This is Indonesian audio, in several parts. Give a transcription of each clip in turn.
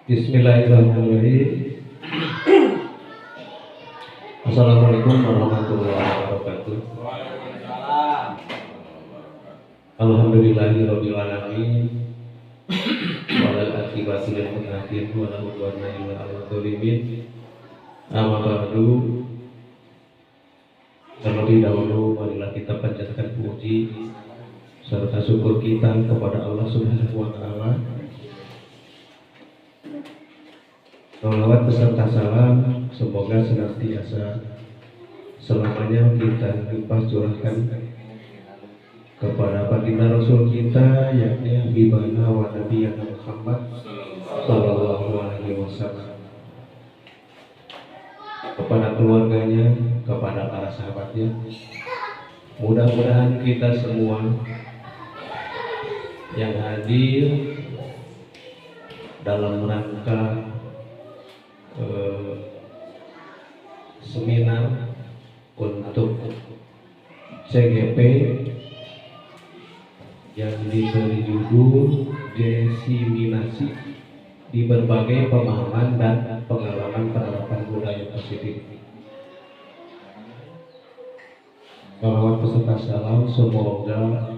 Bismillahirrahmanirrahim. Assalamualaikum warahmatullahi wabarakatuh. Alhamdulillahirabbil alamin. Wal aqibatu lil muttaqin wa la udwana illa 'alal zalimin. Amma ba'du. Terlebih dahulu marilah kita panjatkan puji serta syukur kita kepada Allah Subhanahu wa taala. Salawat beserta salam semoga senantiasa selamanya kita limpah curahkan kepada baginda Rasul kita, yakni Habibana wa Nabiyana Muhammad sallallahu alaihi wasallam, kepada keluarganya, kepada para sahabatnya. Mudah-mudahan kita semua yang hadir dalam rangka seminar untuk CGP yang diberi judul Desiminasi di berbagai pemahaman dan pengalaman penerapan budaya positif. Salawat beserta salam semoga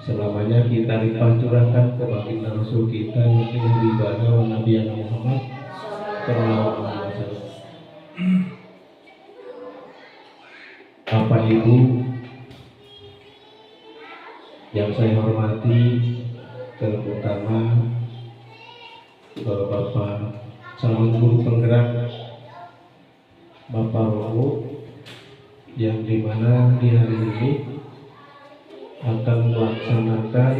selamanya kita limpah curahkan ke baginda Rasul kita, yakni Habibana wa Nabiyana Muhammad sallallahu alaihi wasallam. Bapak Ibu yang saya hormati, terutama Bapak calon guru penggerak, Bapak Romo, yang dimana di hari ini akan melaksanakan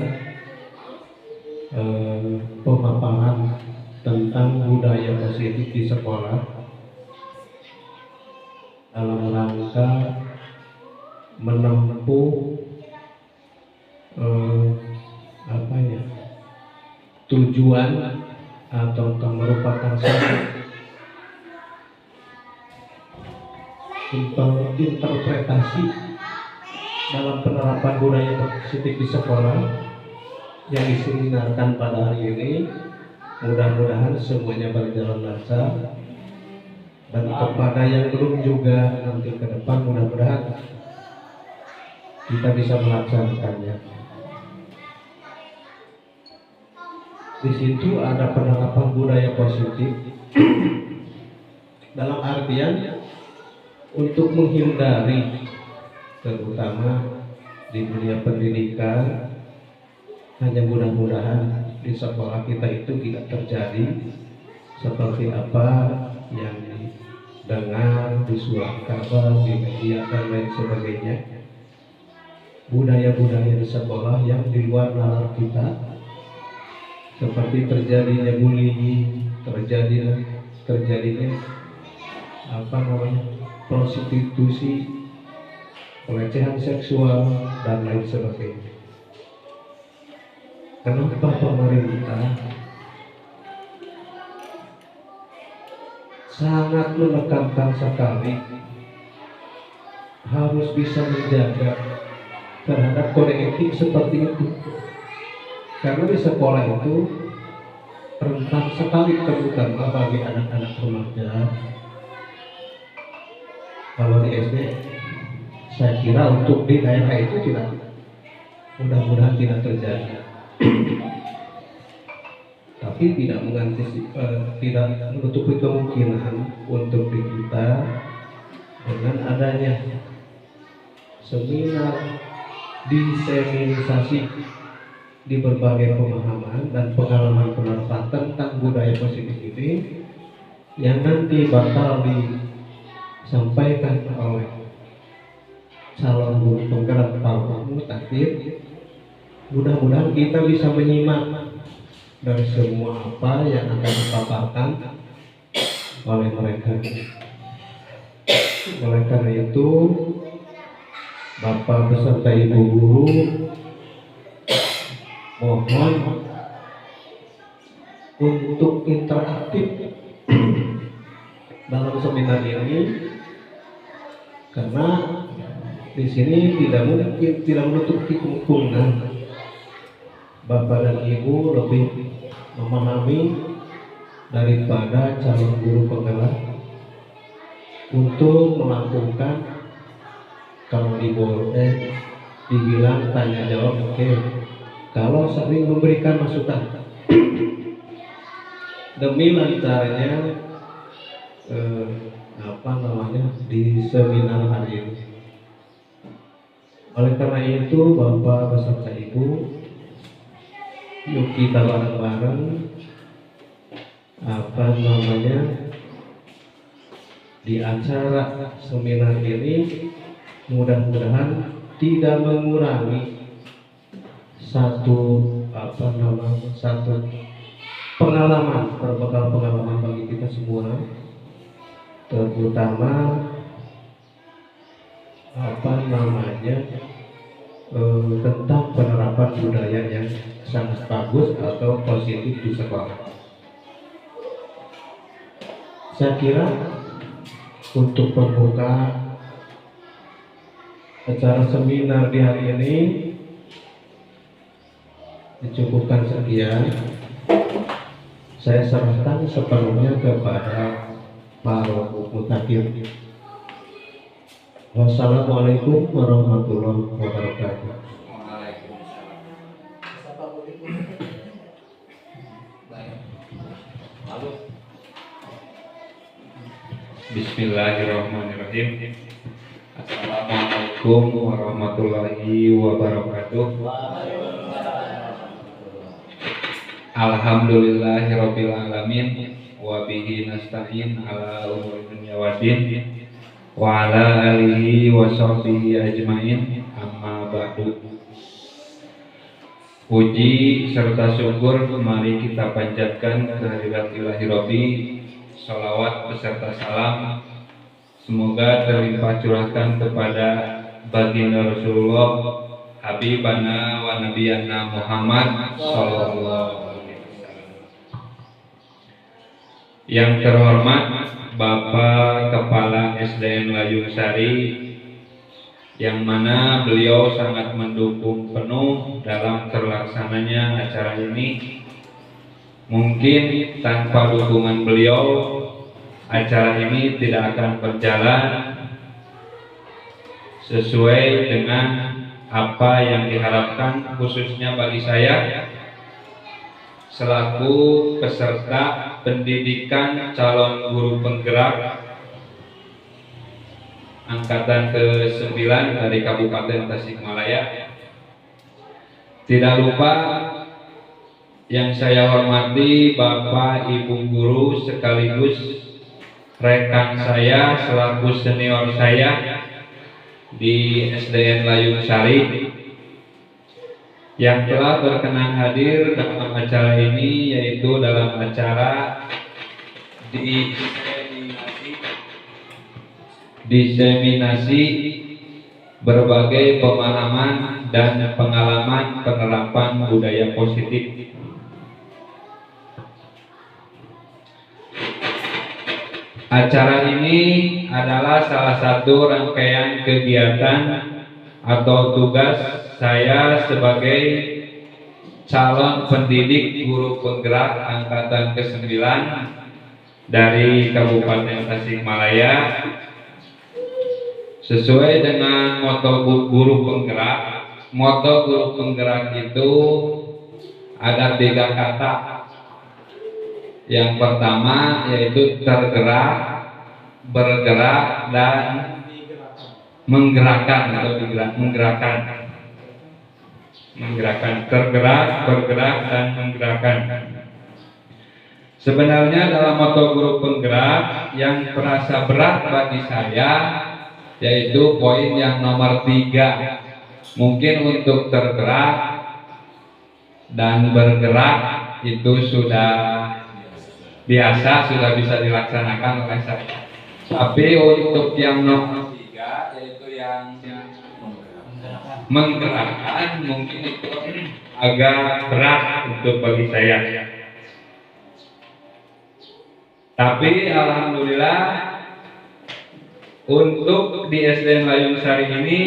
pemaparan tentang budaya positif di sekolah dalam rangka menempuh tujuan atau merupakan satu interpretasi dalam penerapan budaya positif di sekolah yang diseminarkan pada hari ini. Mudah-mudahan semuanya berjalan lancar, dan kepada yang belum juga nanti ke depan mudah-mudahan kita bisa melaksanakannya. Di situ ada penerapan budaya positif dalam artian untuk menghindari, terutama di dunia pendidikan, hanya mudah-mudahan di sekolah kita itu tidak terjadi seperti apa yang didengar di surat kabar, di media dan lain sebagainya. Budaya-budaya di sekolah yang di luar nalar kita, seperti terjadinya bullying, terjadinya prostitusi, pelecehan seksual dan lain sebagainya. Kenapa pemerintah sangat menekankan sekali harus bisa menjaga terhadap kode etik seperti itu? Karena di sekolah itu rentan sekali, terutama bagi anak-anak remaja. Kalau di SD, saya kira untuk di daerah itu tidak, mudah-mudahan tidak terjadi. Tapi tidak menutupi kemungkinan untuk di kita dengan adanya seminar diseminisasi di berbagai pemahaman dan pengalaman penerapan tentang budaya positif ini yang nanti bakal disampaikan oleh calon guru penggerak Pak Mutakhir. Mudah-mudahan kita bisa menyimak dari semua apa yang akan dipaparkan oleh mereka. Oleh karena itu, Bapak beserta Ibu guru mohon untuk interaktif dalam seminar ini, karena di sini tidak menutup kemungkinan Bapak dan Ibu lebih memahami daripada calon guru penggerak untuk melakukan, kalau dibilang tanya jawab, oke. Kalau sering memberikan masukan demi lancarnya di seminar hari ini. Oleh karena itu, Bapak beserta Ibu, yuk kita bareng-bareng di acara seminar ini mudah-mudahan tidak mengurangi satu pengalaman, berbekal pengalaman bagi kita semua, terutama tentang penerapan budaya yang sangat bagus atau positif di sekolah. Saya kira untuk pembuka acara seminar di hari ini dicukupkan sekian. Saya serahkan sepenuhnya kepada Pak Mutakin. Wassalamualaikum warahmatullahi wabarakatuh. Bismillahirrahmanirrahim. Assalamualaikum warahmatullahi wabarakatuh. Alhamdulillahirabbil alamin wa bihi nasta'in ala umuri dunya waddin wa ala alihi wa sahbihi ajmain, amma ba'du. Puji serta syukur mari kita panjatkan kehadirat Ilahi Rabbi. Salawat beserta salam semoga terlimpah curahkan kepada baginda Rasulullah Habibana wa Nabiyana Muhammad sallallahu alaihi wasallam. Yang terhormat Bapak Kepala SDN Layung Sari, yang mana beliau sangat mendukung penuh dalam terlaksananya acara ini. Mungkin tanpa dukungan beliau, acara ini tidak akan berjalan sesuai dengan apa yang diharapkan, khususnya bagi saya selaku peserta pendidikan calon guru penggerak angkatan ke-9 dari Kabupaten Tasikmalaya. Tidak lupa yang saya hormati Bapak Ibu guru sekaligus rekan saya selaku senior saya di SDN Layung Sari yang telah berkenan hadir dalam acara ini, yaitu dalam acara diseminasi berbagai pemahaman dan pengalaman penerapan budaya positif. Acara ini adalah salah satu rangkaian kegiatan atau tugas saya sebagai calon pendidik guru penggerak angkatan ke-9 dari Kabupaten Tasikmalaya. Sesuai dengan moto guru penggerak, moto guru penggerak itu ada 3 kata. Yang pertama yaitu tergerak, bergerak, dan menggerakkan atau menggerakkan, tergerak, bergerak, dan menggerakkan. Sebenarnya dalam moto guru penggerak yang terasa berat bagi saya yaitu poin yang nomor 3. Mungkin untuk tergerak dan bergerak itu sudah biasa, sudah bisa dilaksanakan oleh saya. Tapi untuk yang nomor 3 yaitu yang menggerakkan, mungkin itu agak berat untuk bagi saya. Tapi alhamdulillah untuk di SDN Layung Sari ini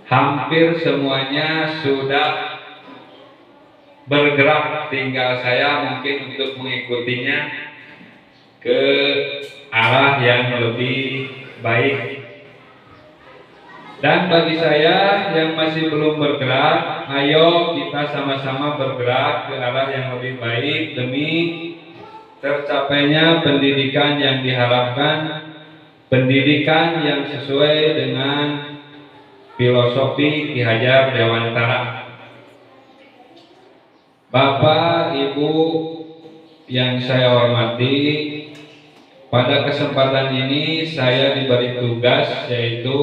hampir semuanya sudah bergerak, tinggal saya mungkin untuk mengikutinya ke arah yang lebih baik. Dan bagi saya yang masih belum bergerak, ayo kita sama-sama bergerak ke arah yang lebih baik demi tercapainya pendidikan yang diharapkan, pendidikan yang sesuai dengan filosofi Ki Hajar Dewantara. Bapak, Ibu yang saya hormati, pada kesempatan ini saya diberi tugas yaitu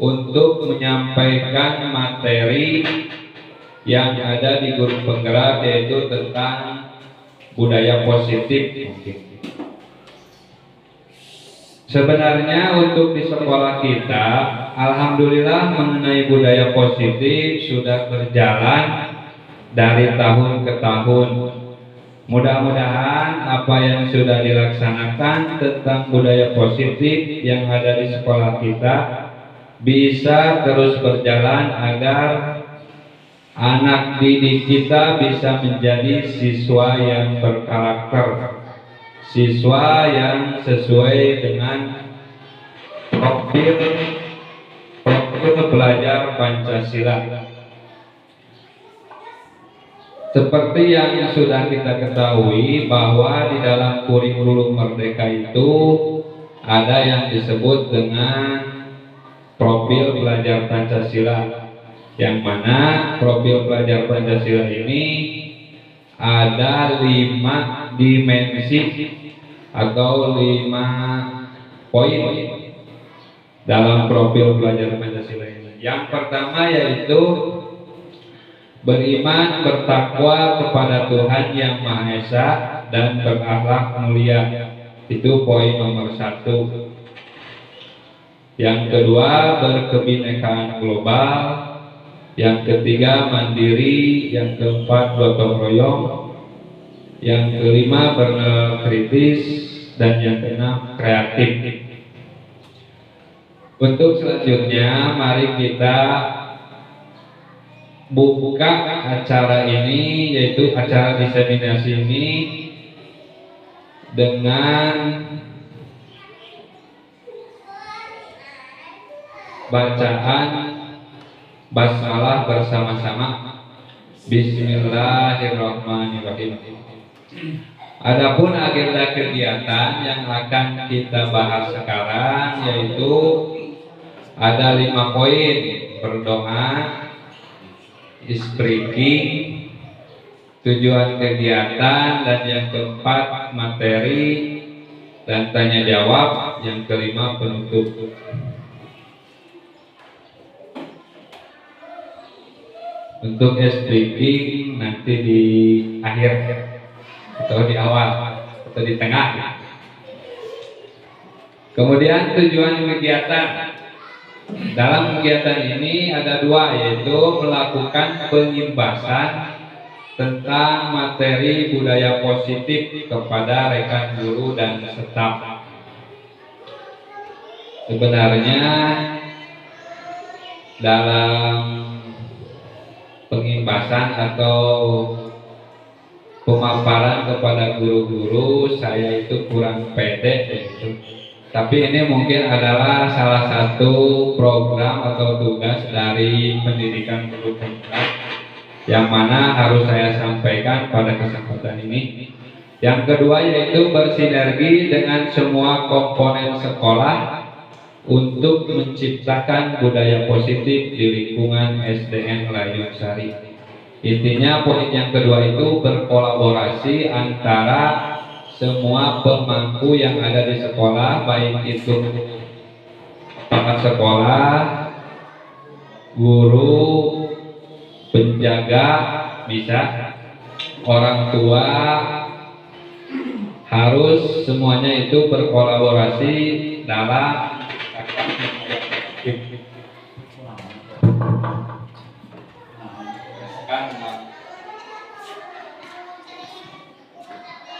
untuk menyampaikan materi yang ada di grup penggerak, yaitu tentang budaya positif. Sebenarnya untuk di sekolah kita, alhamdulillah mengenai budaya positif sudah berjalan dari tahun ke tahun. Mudah-mudahan apa yang sudah dilaksanakan tentang budaya positif yang ada di sekolah kita bisa terus berjalan agar anak didik kita bisa menjadi siswa yang berkarakter, siswa yang sesuai dengan profil belajar Pancasila. Seperti yang sudah kita ketahui bahwa di dalam kurikulum Merdeka itu ada yang disebut dengan profil belajar Pancasila, yang mana profil belajar Pancasila ini ada 5 dimensi atau 5 poin dalam profil belajar Pancasila ini. Yang pertama yaitu beriman, bertakwa kepada Tuhan Yang Maha Esa dan berakhlak mulia. Itu poin nomor 1. Yang kedua, berkebinekaan global. Yang ketiga, mandiri. Yang keempat, gotong royong. Yang kelima, bernalar kritis. Dan yang keenam, kreatif. Untuk selanjutnya, mari kita buka acara ini, yaitu acara diseminasi ini, dengan bacaan basmalah bersama-sama. Bismillahirrahmanirrahim. Adapun agenda kegiatan yang akan kita bahas sekarang yaitu ada 5 poin: berdoa, speaking, tujuan kegiatan, dan yang keempat materi dan tanya jawab, yang kelima penutup. Untuk speaking nanti di akhir atau di awal atau di tengah. Kemudian tujuan kegiatan. Dalam kegiatan ini ada 2, yaitu melakukan pengimbasan tentang materi budaya positif kepada rekan guru dan staf. Sebenarnya dalam pengimbasan atau pemaparan kepada guru-guru saya itu kurang pede gitu. Tapi ini mungkin adalah salah satu program atau tugas dari pendidikan guru penggerak yang mana harus saya sampaikan pada kesempatan ini. Yang kedua yaitu bersinergi dengan semua komponen sekolah untuk menciptakan budaya positif di lingkungan SDN Layung Sari. Intinya poin yang kedua itu berkolaborasi antara semua pemangku yang ada di sekolah, baik itu kepala sekolah, guru, penjaga, bisa orang tua, harus semuanya itu berkolaborasi dalam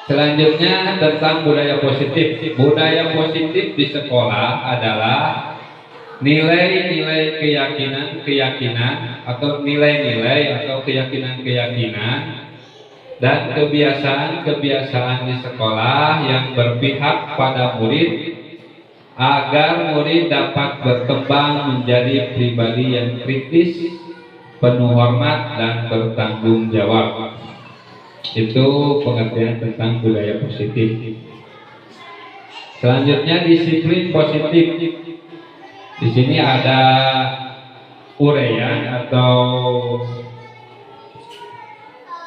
selanjutnya tentang budaya positif. Budaya positif di sekolah adalah nilai-nilai keyakinan atau nilai-nilai atau keyakinan dan kebiasaan-kebiasaan di sekolah yang berpihak pada murid agar murid dapat berkembang menjadi pribadi yang kritis, penuh hormat dan bertanggung jawab. Itu pengertian tentang budaya positif. Selanjutnya disiplin positif. Di sini ada uraian atau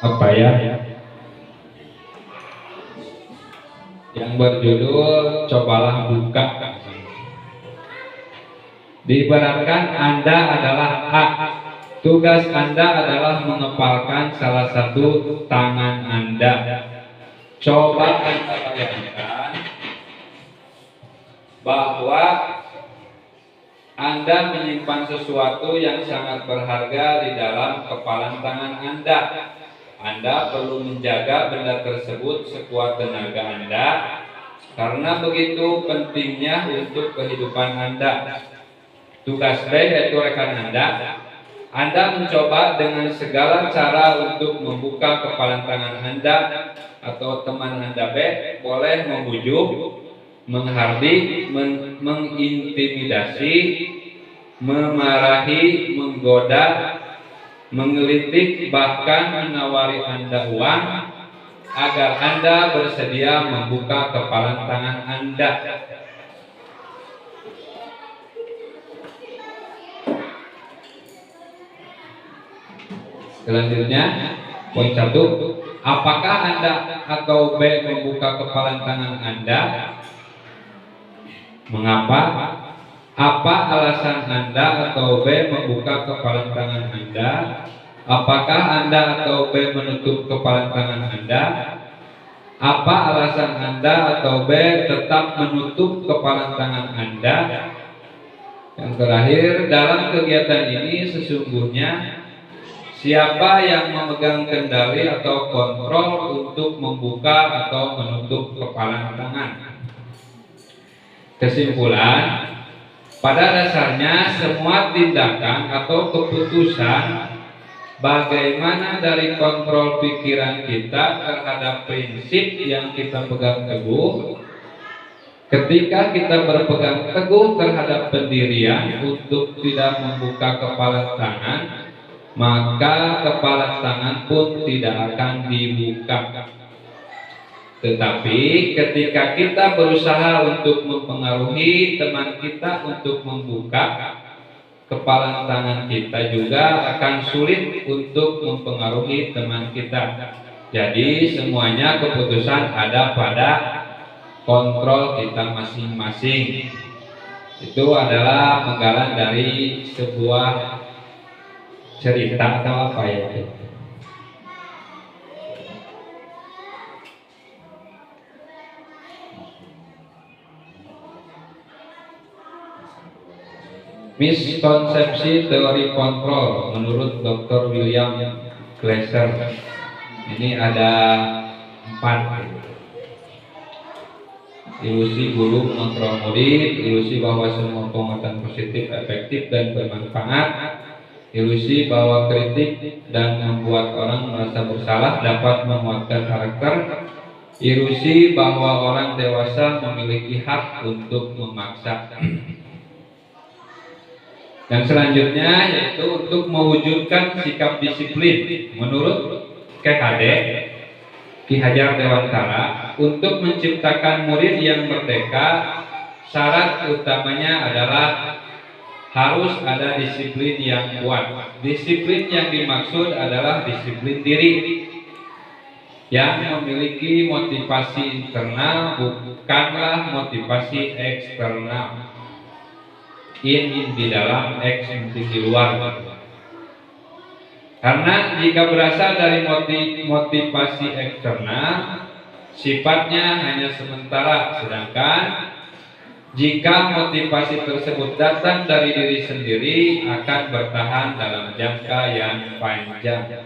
apa ya? Yang berjudul cobalah buka. Diibaratkan Anda adalah A. Tugas Anda adalah mengepalkan salah satu tangan Anda. Coba Anda bayangkan bahwa Anda menyimpan sesuatu yang sangat berharga di dalam kepalan tangan Anda. Anda perlu menjaga benda tersebut sekuat tenaga Anda, karena begitu pentingnya untuk kehidupan Anda. Tugas B yaitu rekan Anda mencoba dengan segala cara untuk membuka kepalan tangan Anda, atau teman Anda B boleh membujuk, menghardik, mengintimidasi, memarahi, menggoda, menggelitik, bahkan menawari Anda uang agar Anda bersedia membuka kepalan tangan Anda. Selanjutnya, poin 1, apakah Anda atau B membuka kepalan tangan Anda? Mengapa? Apa alasan Anda atau B membuka kepalan tangan Anda? Apakah Anda atau B menutup kepalan tangan Anda? Apa alasan Anda atau B tetap menutup kepalan tangan Anda? Yang terakhir, dalam kegiatan ini sesungguhnya siapa yang memegang kendali atau kontrol untuk membuka atau menutup kepalan tangan? Kesimpulan, pada dasarnya semua tindakan atau keputusan bagaimana dari kontrol pikiran kita terhadap prinsip yang kita pegang teguh. Ketika kita berpegang teguh terhadap pendirian untuk tidak membuka kepalan tangan, maka kepalan tangan pun tidak akan dibuka. Tetapi ketika kita berusaha untuk mempengaruhi teman kita untuk membuka kepalan tangan kita, juga akan sulit untuk mempengaruhi teman kita. Jadi semuanya keputusan ada pada kontrol kita masing-masing. Itu adalah penggalan dari sebuah cerita atau apa ya itu. Miskonsepsi teori kontrol menurut Dr. William Glasser. Ini ada 4. Ilusi guru mengontrol murid, ilusi bahwa semua penguatan positif efektif dan bermanfaat, ilusi bahwa kritik dan membuat orang merasa bersalah dapat menguatkan karakter, ilusi bahwa orang dewasa memiliki hak untuk memaksa. Dan selanjutnya yaitu untuk mewujudkan sikap disiplin menurut KHD Ki Hajar Dewantara. Untuk menciptakan murid yang merdeka, syarat utamanya adalah harus ada disiplin yang kuat. Disiplin yang dimaksud adalah disiplin diri yang memiliki motivasi internal, bukanlah motivasi eksternal. In di dalam, X di luar. Karena jika berasal dari motivasi eksternal, sifatnya hanya sementara, sedangkan jika motivasi tersebut datang dari diri sendiri akan bertahan dalam jangka yang panjang.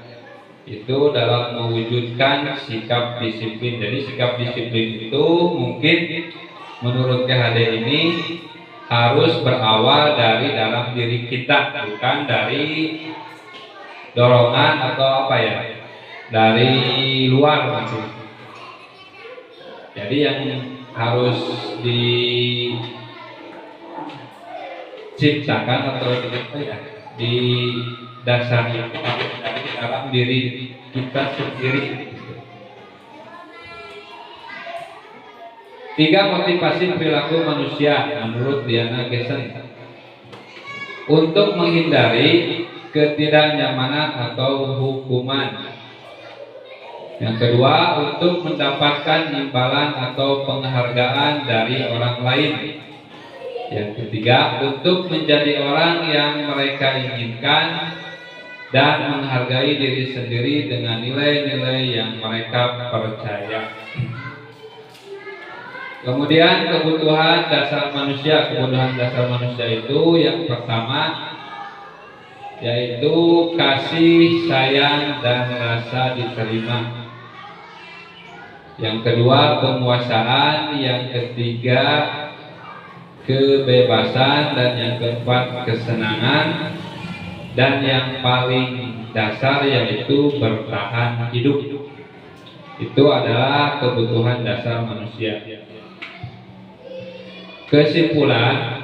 Itu dalam mewujudkan sikap disiplin. Jadi sikap disiplin itu mungkin menurut KHD ini harus berawal dari dalam diri kita, bukan dari dorongan atau apa ya, dari luar gitu. Jadi yang harus diciptakan atau didasari dari dalam diri kita sendiri. 3 motivasi perilaku manusia menurut Diana Gesen untuk menghindari ketidaknyamanan atau hukuman. Yang kedua, untuk mendapatkan imbalan atau penghargaan dari orang lain. Yang ketiga, untuk menjadi orang yang mereka inginkan dan menghargai diri sendiri dengan nilai-nilai yang mereka percaya. Kemudian kebutuhan dasar manusia. Kebutuhan dasar manusia itu yang pertama yaitu kasih, sayang, dan rasa diterima. Yang kedua penguasaan. Yang ketiga kebebasan. Dan yang keempat kesenangan. Dan yang paling dasar yaitu bertahan hidup. Itu adalah kebutuhan dasar manusia. Kesimpulan,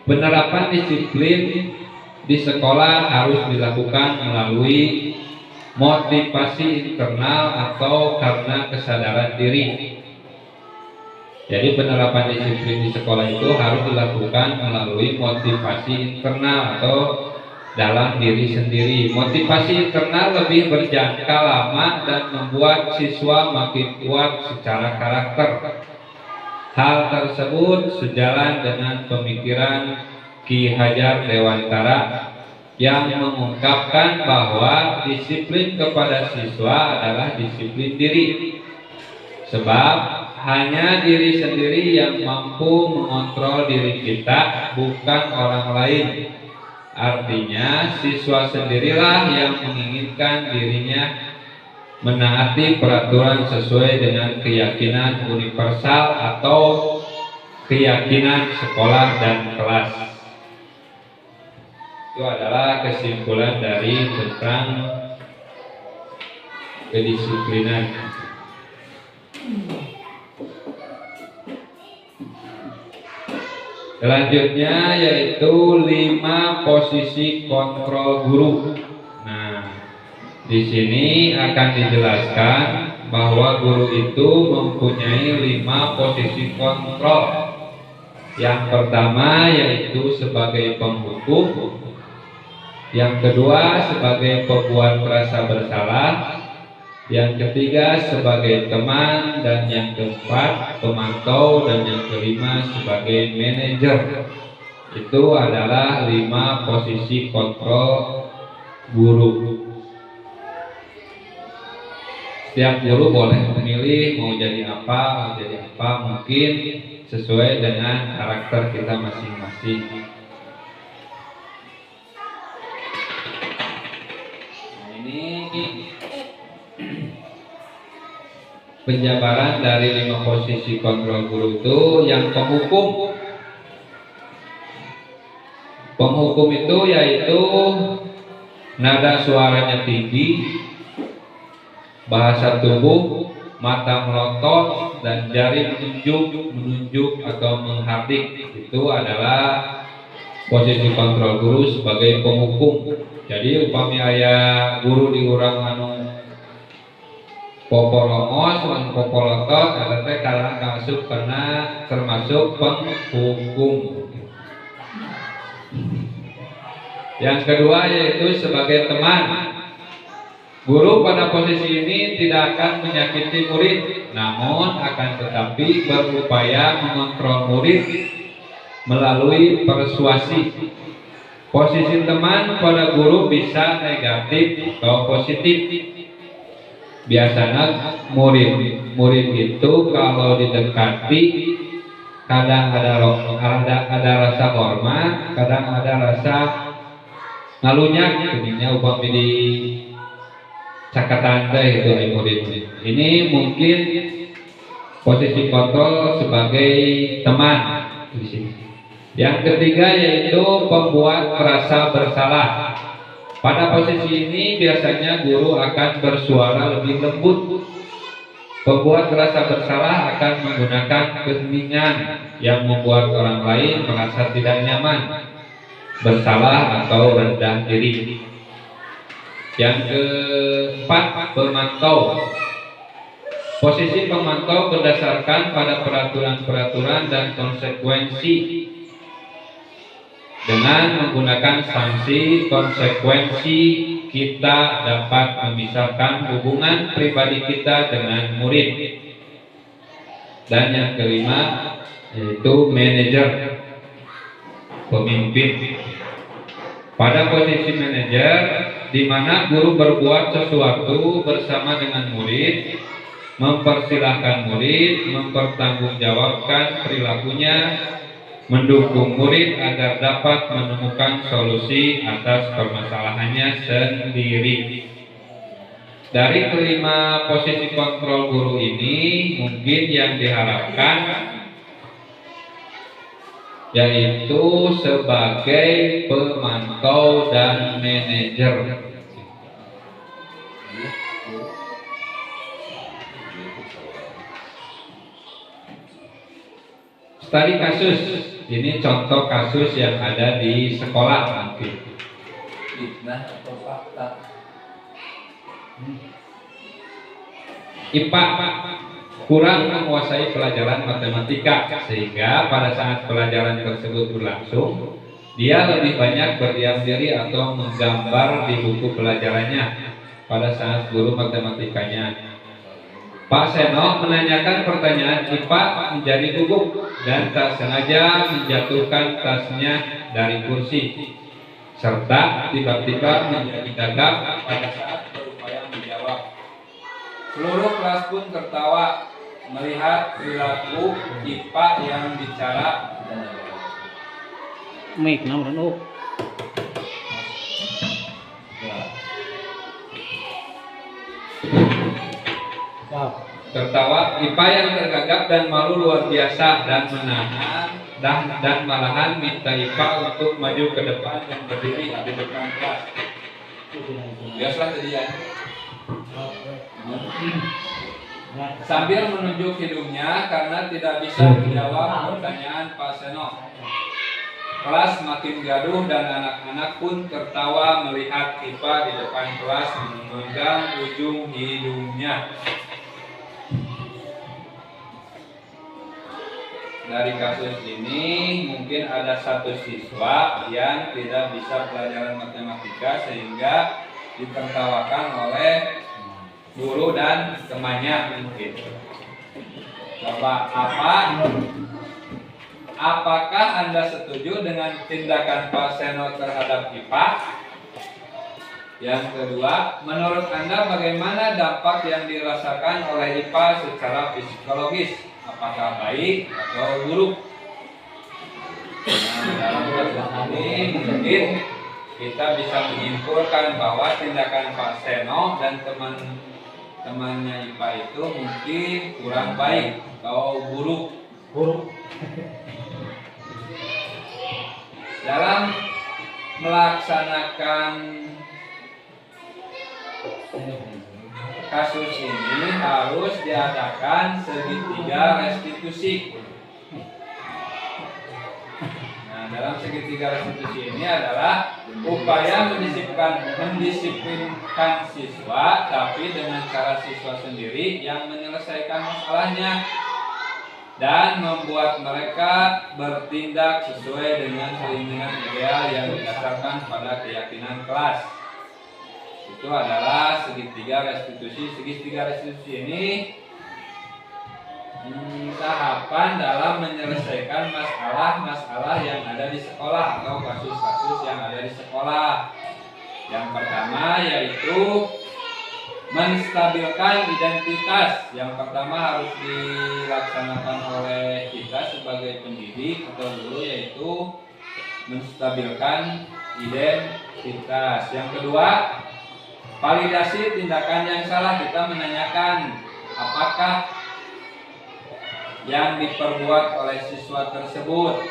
penerapan disiplin di sekolah harus dilakukan melalui motivasi internal atau karena kesadaran diri. Jadi penerapan disiplin di sekolah itu harus dilakukan melalui motivasi internal atau dalam diri sendiri. Motivasi internal lebih berjangka lama dan membuat siswa makin kuat secara karakter. Hal tersebut sejalan dengan pemikiran Ki Hajar Dewantara yang mengungkapkan bahwa disiplin kepada siswa adalah disiplin diri. Sebab hanya diri sendiri yang mampu mengontrol diri kita, bukan orang lain. Artinya siswa sendirilah yang menginginkan dirinya menaati peraturan sesuai dengan keyakinan universal atau keyakinan sekolah dan kelas. Itu adalah kesimpulan dari tentang kedisiplinan. Selanjutnya yaitu 5 posisi kontrol guru. Di sini akan dijelaskan bahwa guru itu mempunyai 5 posisi kontrol. Yang pertama yaitu sebagai penghukum. Yang kedua sebagai pembuat merasa bersalah. Yang ketiga sebagai teman. Dan yang keempat pemantau. Dan yang kelima sebagai manajer. Itu adalah 5 posisi kontrol guru. Setiap guru boleh memilih mau jadi apa, mungkin sesuai dengan karakter kita masing-masing. Nah, ini penjabaran dari 5 posisi kontrol guru itu. Yang penghukum. Penghukum itu yaitu nada suaranya tinggi, bahasa tubuh, mata melotot, dan jari menunjuk atau menghardik. Itu adalah posisi kontrol guru sebagai penghukum. Jadi upami aya guru di urang anu poporongos lan popolotot, eta teh karena masuk karena termasuk penghukum. Yang kedua yaitu sebagai teman. Guru pada posisi ini tidak akan menyakiti murid, namun akan tetapi berupaya mengontrol murid melalui persuasi. Posisi teman pada guru bisa negatif atau positif. Biasanya murid itu kalau didekati kadang ada rasa hormat, kadang ada rasa ngalunya, ininya upami di cakatan itu murid. Ini mungkin posisi kontrol sebagai teman di sini. Yang ketiga yaitu pembuat merasa bersalah. Pada posisi ini biasanya guru akan bersuara lebih lembut. Pembuat merasa bersalah akan menggunakan keheningan yang membuat orang lain merasa tidak nyaman, bersalah atau rendah diri. Yang keempat, pemantau. Posisi pemantau berdasarkan pada peraturan-peraturan dan konsekuensi. Dengan menggunakan sanksi konsekuensi, kita dapat memisahkan hubungan pribadi kita dengan murid. Dan yang kelima yaitu manajer, pemimpin. Pada posisi manajer, di mana guru berbuat sesuatu bersama dengan murid, mempersilahkan murid, mempertanggungjawabkan perilakunya, mendukung murid agar dapat menemukan solusi atas permasalahannya sendiri. Dari kelima posisi kontrol guru ini, mungkin yang diharapkan yaitu sebagai pemantau dan manajer. Studi kasus, ini contoh kasus yang ada di sekolah nanti. Fitnah atau fakta? IPA kurang menguasai pelajaran matematika, sehingga pada saat pelajaran tersebut berlangsung, dia lebih banyak berdiam diri atau menggambar di buku pelajarannya pada saat guru matematikanya. Pak Seno menanyakan pertanyaan IPA menjadi gugup dan tak sengaja menjatuhkan tasnya dari kursi, serta tiba-tiba menjadi gagap pada saat berupaya menjawab. Seluruh kelas pun tertawa melihat perilaku IPA yang bicara. Mic namun oh. Tertawa IPA yang tergagap dan malu luar biasa dan menahan dan malahan minta IPA untuk maju ke depan dan berdiri di depan kelas. Biasalah kejadian. Sambil menunjuk hidungnya karena tidak bisa menjawab pertanyaan Pak Seno. Kelas makin gaduh dan anak-anak pun tertawa melihat IPA di depan kelas memegang ujung hidungnya. Dari kasus ini mungkin ada satu siswa yang tidak bisa pelajaran matematika sehingga ditertawakan oleh guru dan temannya mungkin. Coba apakah Anda setuju dengan tindakan Pak Seno terhadap IPA? Yang kedua, menurut Anda bagaimana dampak yang dirasakan oleh IPA secara psikologis? Apakah baik atau buruk? Nah, dalam kasus ini mungkin kita bisa menyimpulkan bahwa tindakan Pak Seno dan teman-temannya IPA itu mungkin kurang baik atau buruk. Dalam melaksanakan kasus ini harus diadakan segitiga restitusi. Nah, dalam segitiga restitusi ini adalah upaya mendisiplinkan siswa, tapi dengan cara siswa sendiri yang menyelesaikan masalahnya dan membuat mereka bertindak sesuai dengan keinginan ideal yang didasarkan pada keyakinan kelas. Itu adalah segitiga restitusi. Segitiga restitusi ini tahapan dalam menyelesaikan masalah-masalah yang ada di sekolah atau kasus-kasus yang ada di sekolah. Yang pertama yaitu menstabilkan identitas. Yang pertama harus dilaksanakan oleh kita sebagai pendidik atau guru, yaitu menstabilkan identitas. Yang kedua, validasi tindakan yang salah. Kita menanyakan apakah yang diperbuat oleh siswa tersebut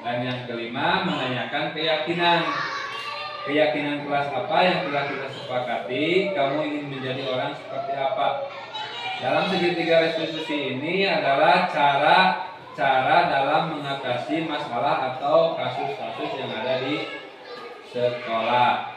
Dan yang kelima, menanyakan keyakinan. Keyakinan kelas apa yang telah kita sepakati, kamu ingin menjadi orang seperti apa. Dalam segitiga restitusi ini adalah cara dalam mengatasi masalah atau kasus-kasus yang ada di sekolah.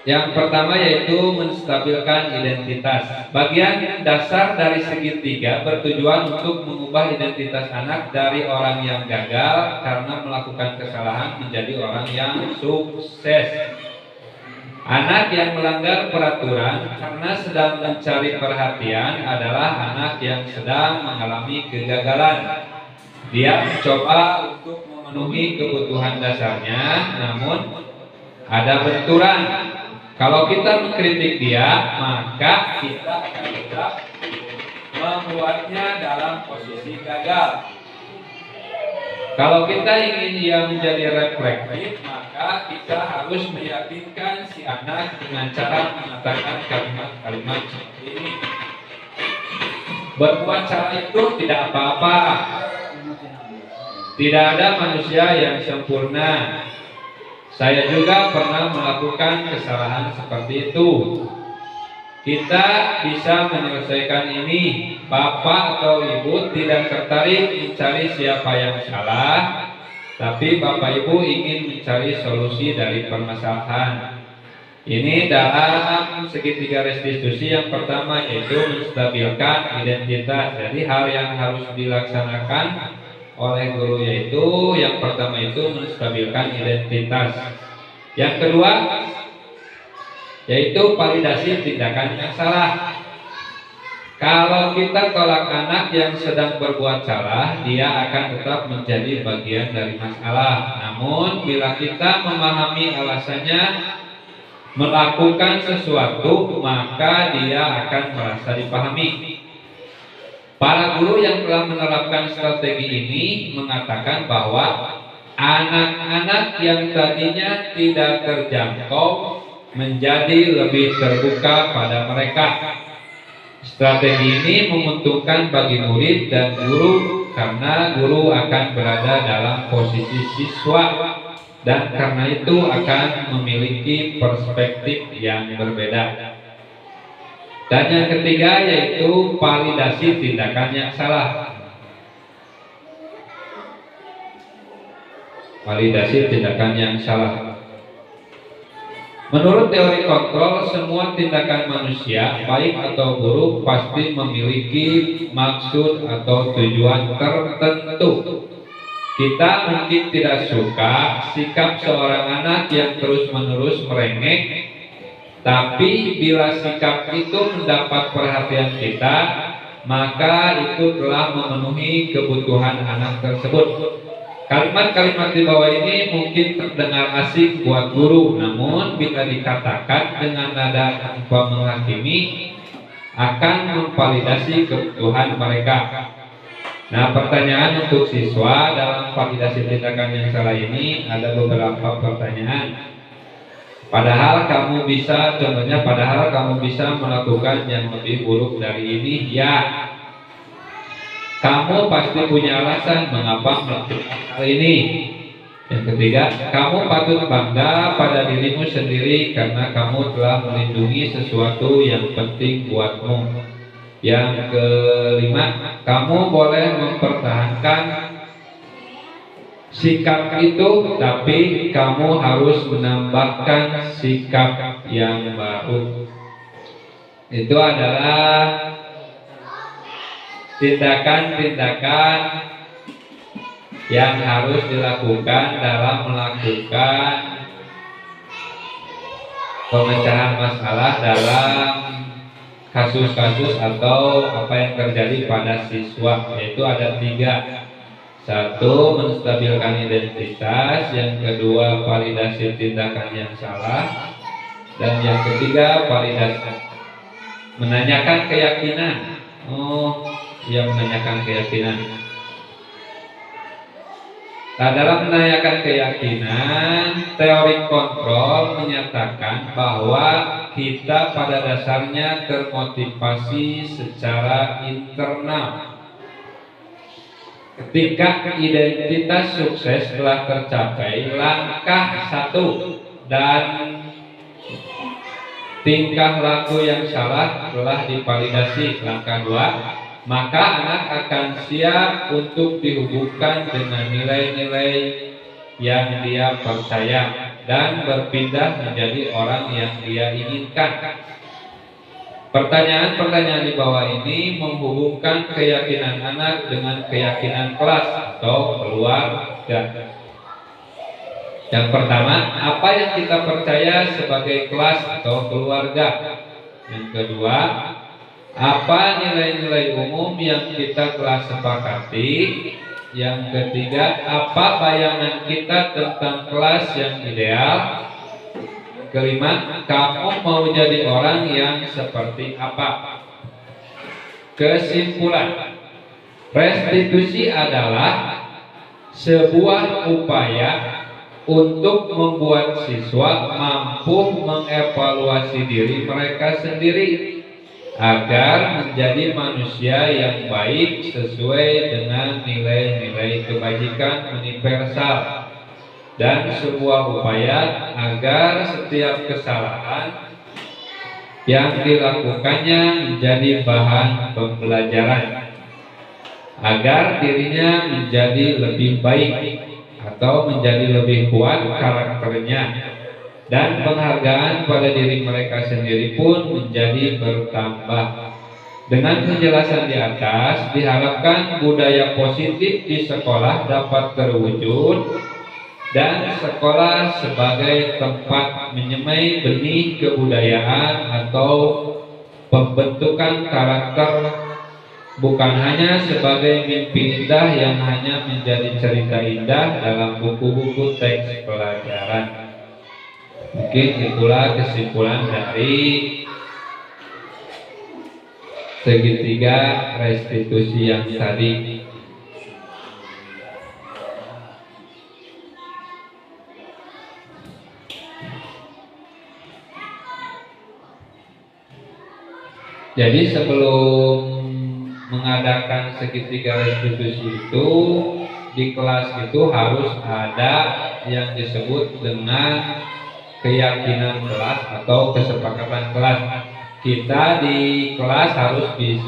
Yang pertama yaitu menstabilkan identitas. Bagian dasar dari segitiga bertujuan untuk mengubah identitas anak dari orang yang gagal karena melakukan kesalahan menjadi orang yang sukses. Anak yang melanggar peraturan karena sedang mencari perhatian adalah anak yang sedang mengalami kegagalan. Dia mencoba untuk memenuhi kebutuhan dasarnya, namun ada benturan. Kalau kita mengkritik dia, maka kita akan tetap membuatnya dalam posisi gagal. Kalau kita ingin dia menjadi reflektif, maka kita harus meyakinkan si anak dengan cara mengatakan kalimat-kalimat seperti ini. Berbuat cara itu tidak apa-apa. Tidak ada manusia yang sempurna. Saya juga pernah melakukan kesalahan seperti itu. Kita bisa menyelesaikan ini. Bapak atau ibu tidak tertarik mencari siapa yang salah, tapi bapak ibu ingin mencari solusi dari permasalahan. Ini dalam segitiga restitusi yang pertama, yaitu menstabilkan identitas. Jadi hal yang harus dilaksanakan oleh guru yaitu yang pertama itu menstabilkan identitas. Yang kedua yaitu validasi tindakan yang salah. Kalau kita tolak anak yang sedang berbuat salah, dia akan tetap menjadi bagian dari masalah. Namun bila kita memahami alasannya melakukan sesuatu, maka dia akan merasa dipahami. Para guru yang telah menerapkan strategi ini mengatakan bahwa anak-anak yang tadinya tidak terjangkau menjadi lebih terbuka pada mereka. Strategi ini menguntungkan bagi murid dan guru karena guru akan berada dalam posisi siswa dan karena itu akan memiliki perspektif yang berbeda. Dan yang ketiga yaitu validasi tindakan yang salah. Validasi tindakan yang salah. Menurut teori kontrol, semua tindakan manusia, baik atau buruk, pasti memiliki maksud atau tujuan tertentu. Kita mungkin tidak suka sikap seorang anak yang terus-menerus merengek, tapi bila sikap itu mendapat perhatian kita, maka itu telah memenuhi kebutuhan anak tersebut. Kalimat-kalimat di bawah ini mungkin terdengar asing buat guru, namun bila dikatakan dengan nada tanpa menghakimi, akan memvalidasi kebutuhan mereka. Nah, pertanyaan untuk siswa dalam validasi tindakan yang salah ini ada beberapa pertanyaan. Padahal kamu bisa, contohnya padahal kamu bisa melakukan yang lebih buruk dari ini, ya. Kamu pasti punya alasan mengapa melakukan hal ini. Yang ketiga, kamu patut bangga pada dirimu sendiri karena kamu telah melindungi sesuatu yang penting buatmu. Yang kelima, kamu boleh mempertahankan sikap itu, tapi kamu harus menambahkan sikap yang baru. Itu adalah tindakan-tindakan yang harus dilakukan dalam melakukan pemecahan masalah dalam kasus-kasus atau apa yang terjadi pada siswa, yaitu ada 3. 1, menstabilkan identitas. Yang kedua, validasi tindakan yang salah. Dan yang ketiga, validasi menanyakan keyakinan. Menanyakan keyakinan. Nah, dalam menanyakan keyakinan, teori kontrol menyatakan bahwa kita pada dasarnya termotivasi secara internal. Ketika identitas sukses telah tercapai, langkah satu dan tingkah laku yang salah telah divalidasi, langkah dua, maka anak akan siap untuk dihubungkan dengan nilai-nilai yang dia percaya dan berpindah menjadi orang yang dia inginkan. Pertanyaan-pertanyaan di bawah ini menghubungkan keyakinan anak dengan keyakinan kelas atau keluarga. Yang pertama, apa yang kita percaya sebagai kelas atau keluarga? Yang kedua, apa nilai-nilai umum yang kita telah sepakati? Yang ketiga, apa bayangan kita tentang kelas yang ideal? Kelima, kamu mau jadi orang yang seperti apa? Kesimpulan, restitusi adalah sebuah upaya untuk membuat siswa mampu mengevaluasi diri mereka sendiri agar menjadi manusia yang baik sesuai dengan nilai-nilai kebajikan universal, dan sebuah upaya agar setiap kesalahan yang dilakukannya menjadi bahan pembelajaran agar dirinya menjadi lebih baik atau menjadi lebih kuat karakternya, dan penghargaan pada diri mereka sendiri pun menjadi bertambah. Dengan penjelasan di atas, diharapkan budaya positif di sekolah dapat terwujud dan sekolah sebagai tempat menyemai benih kebudayaan atau pembentukan karakter, bukan hanya sebagai mimpi indah yang hanya menjadi cerita indah dalam buku-buku teks pelajaran. Mungkin itulah kesimpulan dari segitiga restitusi yang tadi. Jadi sebelum mengadakan segitiga restitusi itu, di kelas itu harus ada yang disebut dengan keyakinan kelas atau kesepakatan kelas. Kita di kelas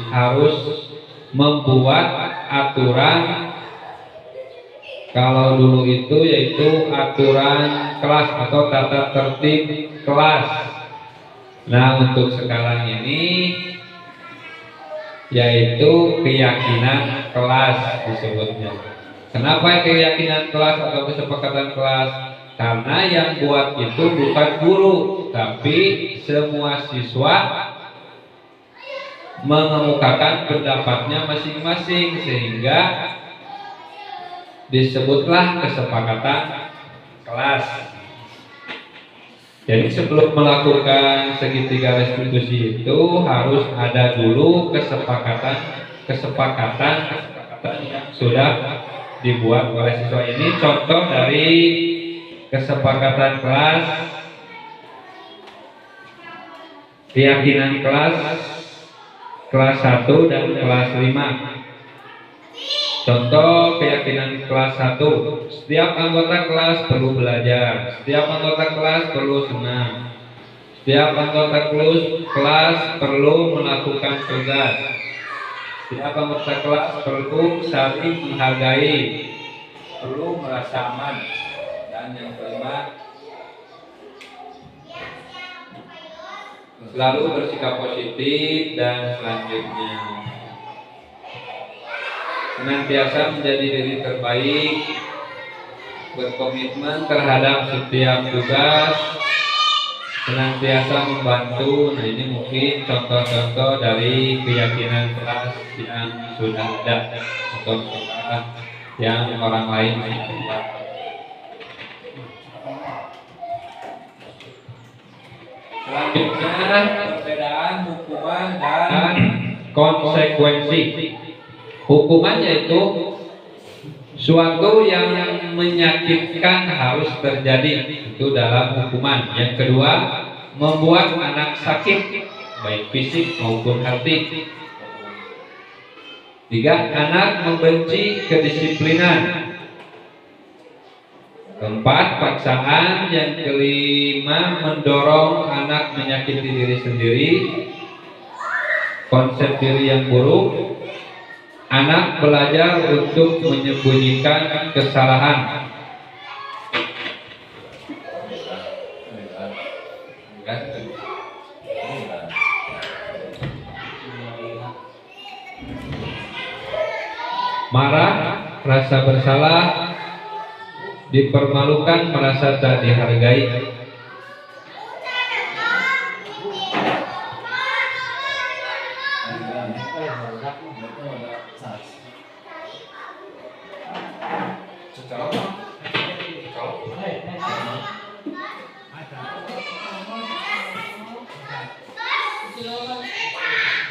harus membuat aturan. Kalau dulu itu yaitu aturan kelas atau tata tertib kelas. Nah, untuk sekarang ini yaitu keyakinan kelas disebutnya. Kenapa keyakinan kelas atau kesepakatan kelas? Karena yang buat itu bukan guru, tapi semua siswa mengemukakan pendapatnya masing-masing, sehingga disebutlah kesepakatan kelas. Jadi sebelum melakukan segitiga restitusi itu harus ada dulu kesepakatan yang sudah dibuat oleh siswa. Ini contoh dari kesepakatan kelas, keyakinan kelas 1 dan kelas 5. Contoh keyakinan kelas 1, setiap anggota kelas perlu belajar, setiap anggota kelas perlu senang, setiap anggota kelas perlu melakukan tugas, setiap anggota kelas perlu saling menghargai, perlu merasa aman, dan yang kelima, selalu bersikap positif, dan selanjutnya senantiasa menjadi diri terbaik, berkomitmen terhadap setiap tugas, senantiasa membantu. Nah, ini mungkin contoh-contoh dari keyakinan kelas yang sudah ada atau yang orang lain tidak. Selanjutnya, perbedaan hukuman dan konsekuensi. Hukuman yaitu suatu yang menyakitkan harus terjadi, itu dalam hukuman. Yang kedua, membuat anak sakit baik fisik maupun hati. Tiga, anak membenci kedisiplinan. Keempat, paksaan. Yang kelima, mendorong anak menyakiti diri sendiri, konsep diri yang buruk. Anak belajar untuk menyembunyikan kesalahan. Marah, rasa bersalah, dipermalukan, merasa tak dihargai.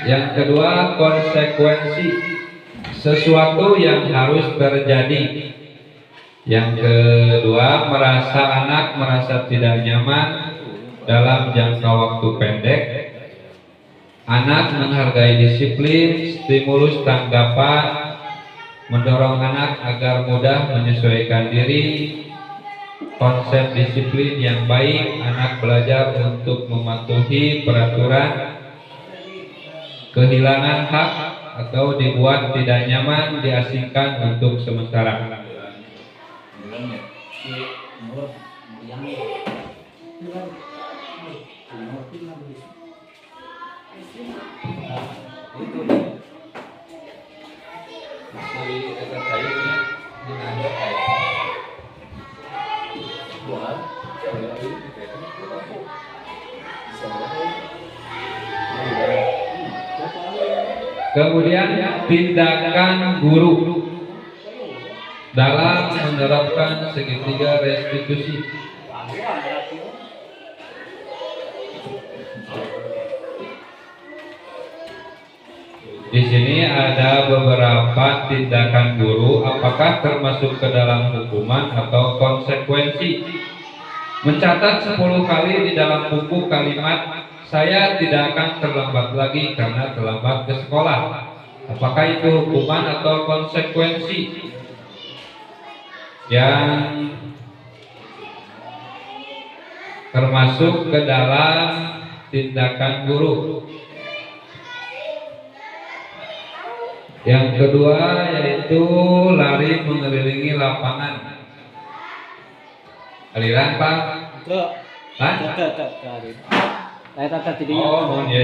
Yang kedua, konsekuensi, sesuatu yang harus terjadi. Yang kedua, anak merasa tidak nyaman dalam jangka waktu pendek. Anak menghargai disiplin, stimulus tanggapan, mendorong anak agar mudah menyesuaikan diri. Konsep disiplin yang baik, anak belajar untuk mematuhi peraturan. Kehilangan hak atau dibuat tidak nyaman, diasingkan untuk sementara. Kemudian tindakan guru dalam menerapkan segitiga restitusi. Di sini ada beberapa tindakan guru, apakah termasuk ke dalam hukuman atau konsekuensi. Mencatat 10 kali di dalam buku kalimat "Saya tidak akan terlambat lagi karena terlambat ke sekolah". Apakah itu hukuman atau konsekuensi? Yang termasuk ke dalam tindakan guru. Yang kedua yaitu lari mengelilingi lapangan. Aliran Pak? Hah? Oh, iya.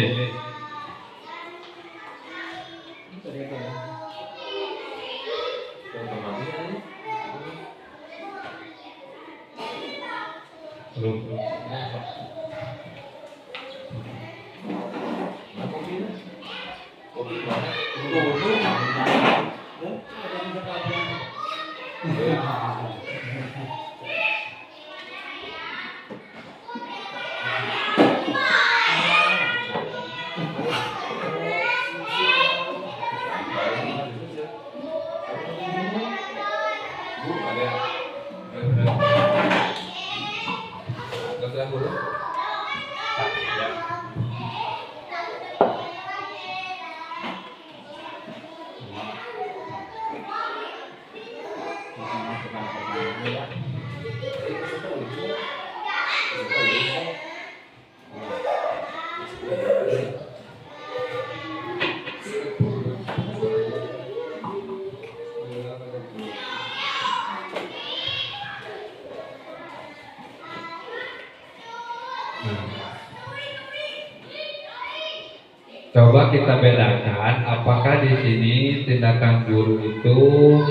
Coba kita bedakan apakah di sini tindakan guru itu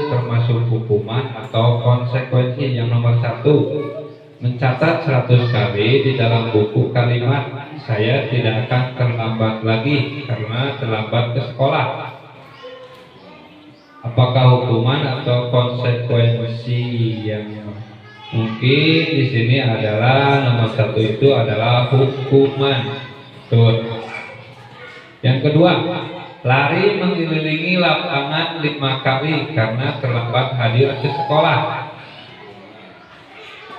termasuk hukuman atau konsekuensi. Yang nomor 1, mencatat 100 kali di dalam buku kalimat "Saya tidak akan terlambat lagi karena terlambat ke sekolah". Apakah hukuman atau konsekuensi? Yang mungkin di sini adalah nomor 1 itu adalah hukuman. Tuh. Yang kedua, lari mengelilingi lapangan 5 kali karena terlambat hadir ke sekolah.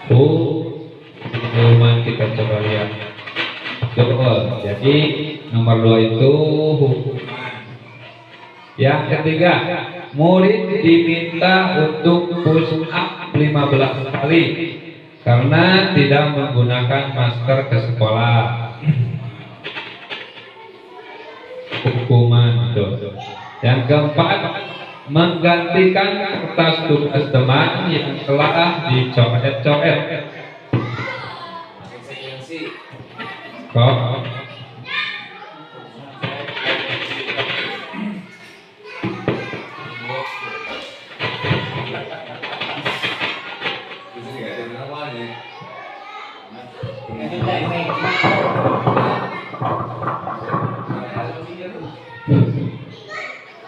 hukuman kita coba lihat. Betul. Jadi nomor 2 itu hukuman. Yang ketiga, murid diminta untuk push up 15 kali karena tidak menggunakan masker ke sekolah. Hukuman itu. Yang keempat, menggantikan kertas tugas teman yang telah dicoret-coret. Kok?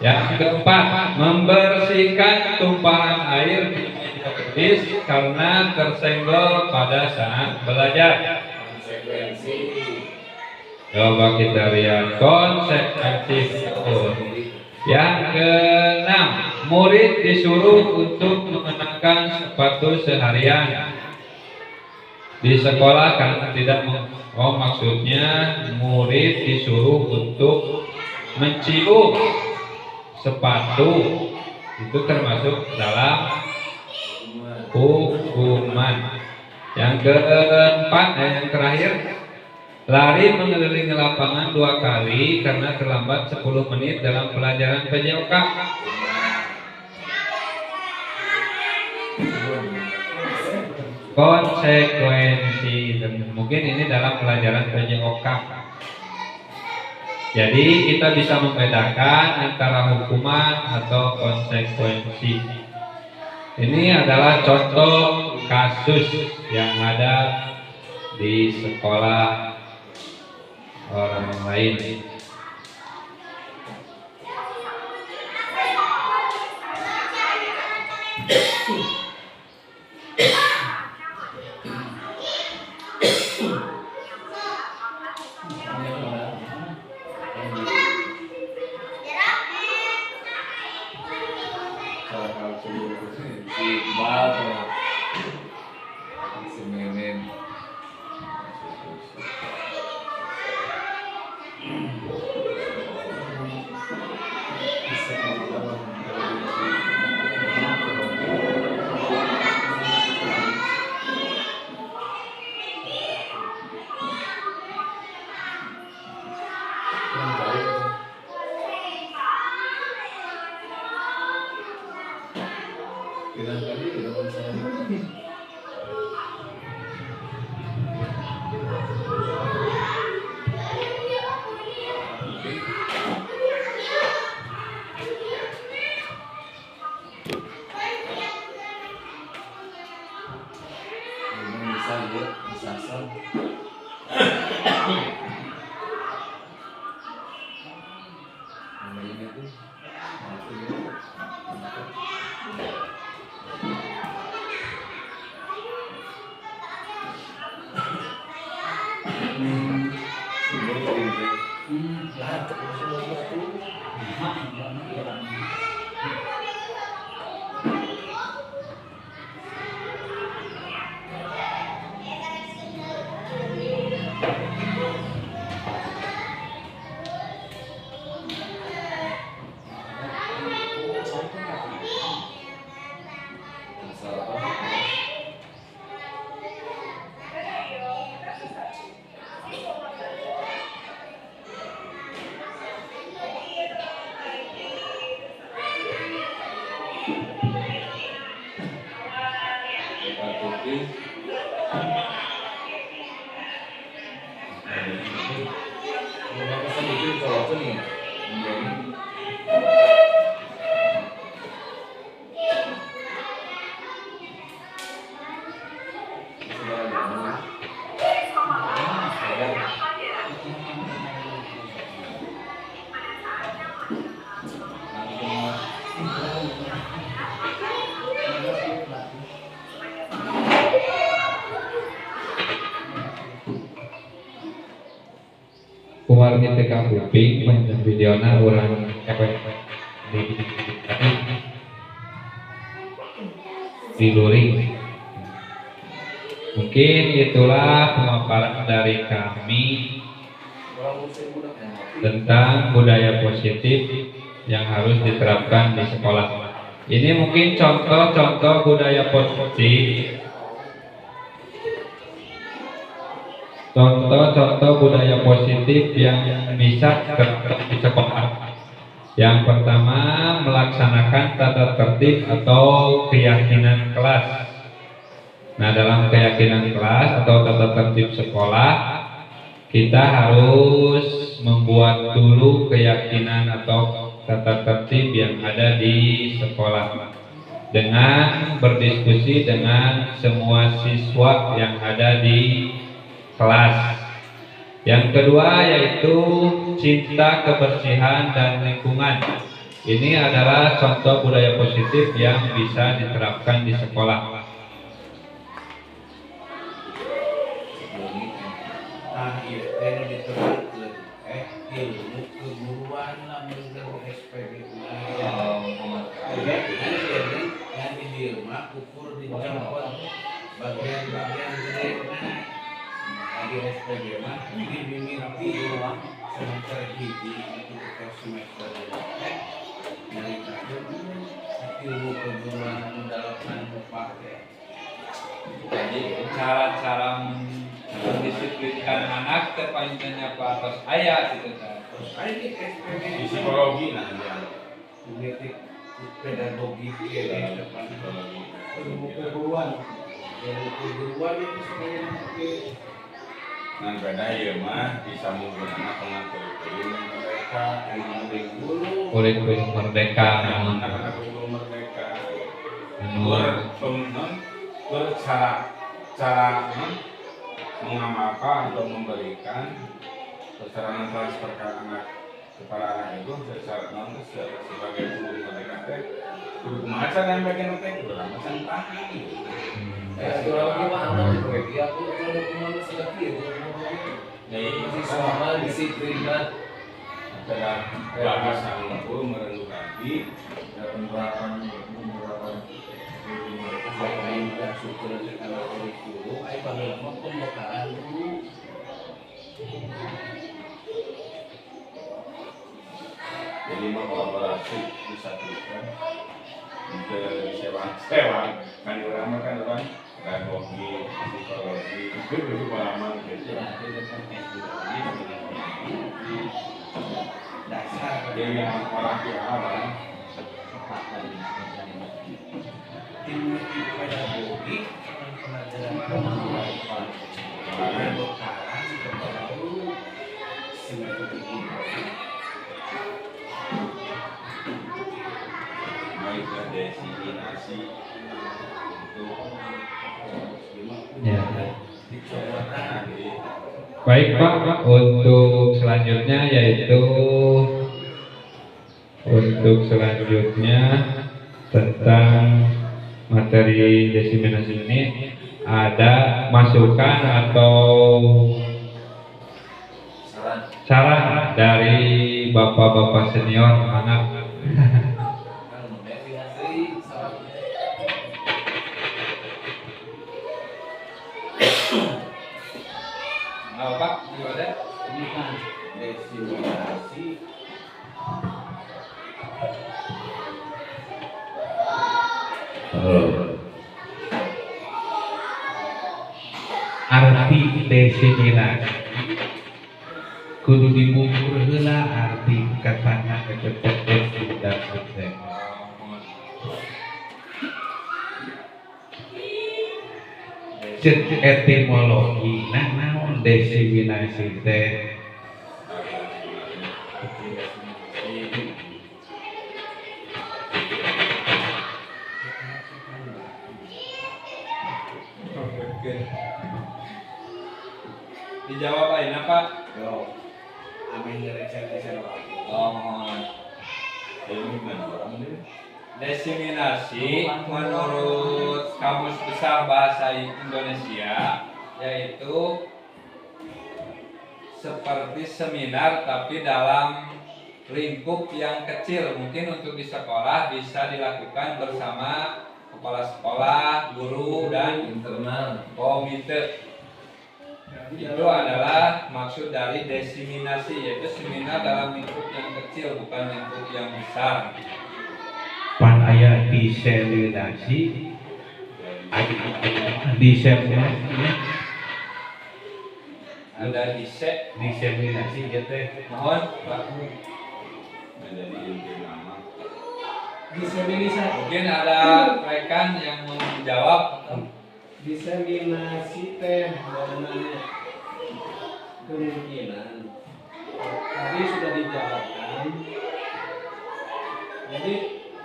Yang keempat, membersihkan tumpahan air di meja tulis karena tersenggol pada saat belajar. Coba kita lihat konsekuensi. Yang keenam, murid disuruh untuk mengenakan sepatu seharian di sekolah karena tidak maksudnya murid disuruh untuk mencium sepatu, itu termasuk dalam hukuman. Yang keempat yang terakhir, lari mengelilingi lapangan 2 kali karena terlambat 10 menit dalam pelajaran PJOK. Konsekuensi, dan mungkin ini dalam pelajaran PJOK. Jadi kita bisa membedakan antara hukuman atau konsekuensi. Ini adalah contoh kasus yang ada di sekolah orang lain. Kuwargi teka kuping panjang videona urang di luring Mungkin itulah pemaparan dari kami tentang budaya positif yang harus diterapkan di sekolah. Ini mungkin contoh-contoh budaya positif. Contoh-contoh budaya positif yang bisa terapkan di sekolah. Yang pertama, melaksanakan tata tertib atau keyakinan kelas. Nah, dalam keyakinan kelas atau tata tertib sekolah, kita harus membuat dulu keyakinan atau tata tertib yang ada di sekolah dengan berdiskusi dengan semua siswa yang ada di kelas. Yang kedua yaitu cinta kebersihan dan lingkungan. Ini adalah contoh budaya positif yang bisa diterapkan di sekolah. Nah, iya, ini diterapkan. Ilmu keguruan lah menurut SPG. Jadi yang di rumah ukur dicopot bagian-bagian gede lagi SPG mah dimimiti semester hiji itu ke semester dari ilmu keguruan dalam pakai. Jadi cara-cara mendisiplinkan anak terpanjangnya Pak atas ayat gitu kan. Terus ini SPG psikologi nanti politik pedagogi ya depan ilmu keguruan itu sebenarnya ngan beda ya mah bisa menggunakan kurikulum mereka Kurikulum merdeka anak-anak kurikulum merdeka cara mengamalkan atau memberikan sarana transfer ke anak kepada anak itu sebagai guru merdeka teh guru masa dan bagian teh guru masa tahan orang mah anak itu ya aku kalau kemana sekali itu masih sama disiplin kan adalah bahasa guru merenung lagi penerapan saya syukur kalau kurikulum ay panggil mah pembukaan dulu jadi kolaborasi disatukan sewa kan orang kan orang pedagogi psikologi itu pengalaman gitu dasar jadi yang orang awal ilmu pedagogi pelajaran pembukaan baru semester ini baiklah destinasi untuk Ya. dicoba tadi Baik Pak, untuk selanjutnya tentang materi diseminasi ini ada masukan atau saran dari bapak-bapak senior anak. Pak, gimana? ini kan destinasi Arti diseminasi kudu dibukur heula arti katana kecepet dan sukses. Cek etimologi naon diseminasi teh Dijawab lain apa? yo amin receh-receh ilmu orang ini Diseminasi menurut Kamus Besar Bahasa Indonesia yaitu seperti seminar tapi dalam lingkup yang kecil. Mungkin untuk di sekolah bisa dilakukan bersama kepala sekolah, guru, dan internal. komite. Itu adalah maksud dari diseminasi, yaitu seminar dalam lingkup yang kecil, bukan lingkup yang besar. Pan aya diseminasi, diseminasi, Ada diseminasi gitu. mohon Pak. Menjadi inti nama. Diseminasi, Mungkin ada rekan yang mau menjawab. diseminasi teh sebenarnya kemungkinan tadi sudah dijabarkan. Jadi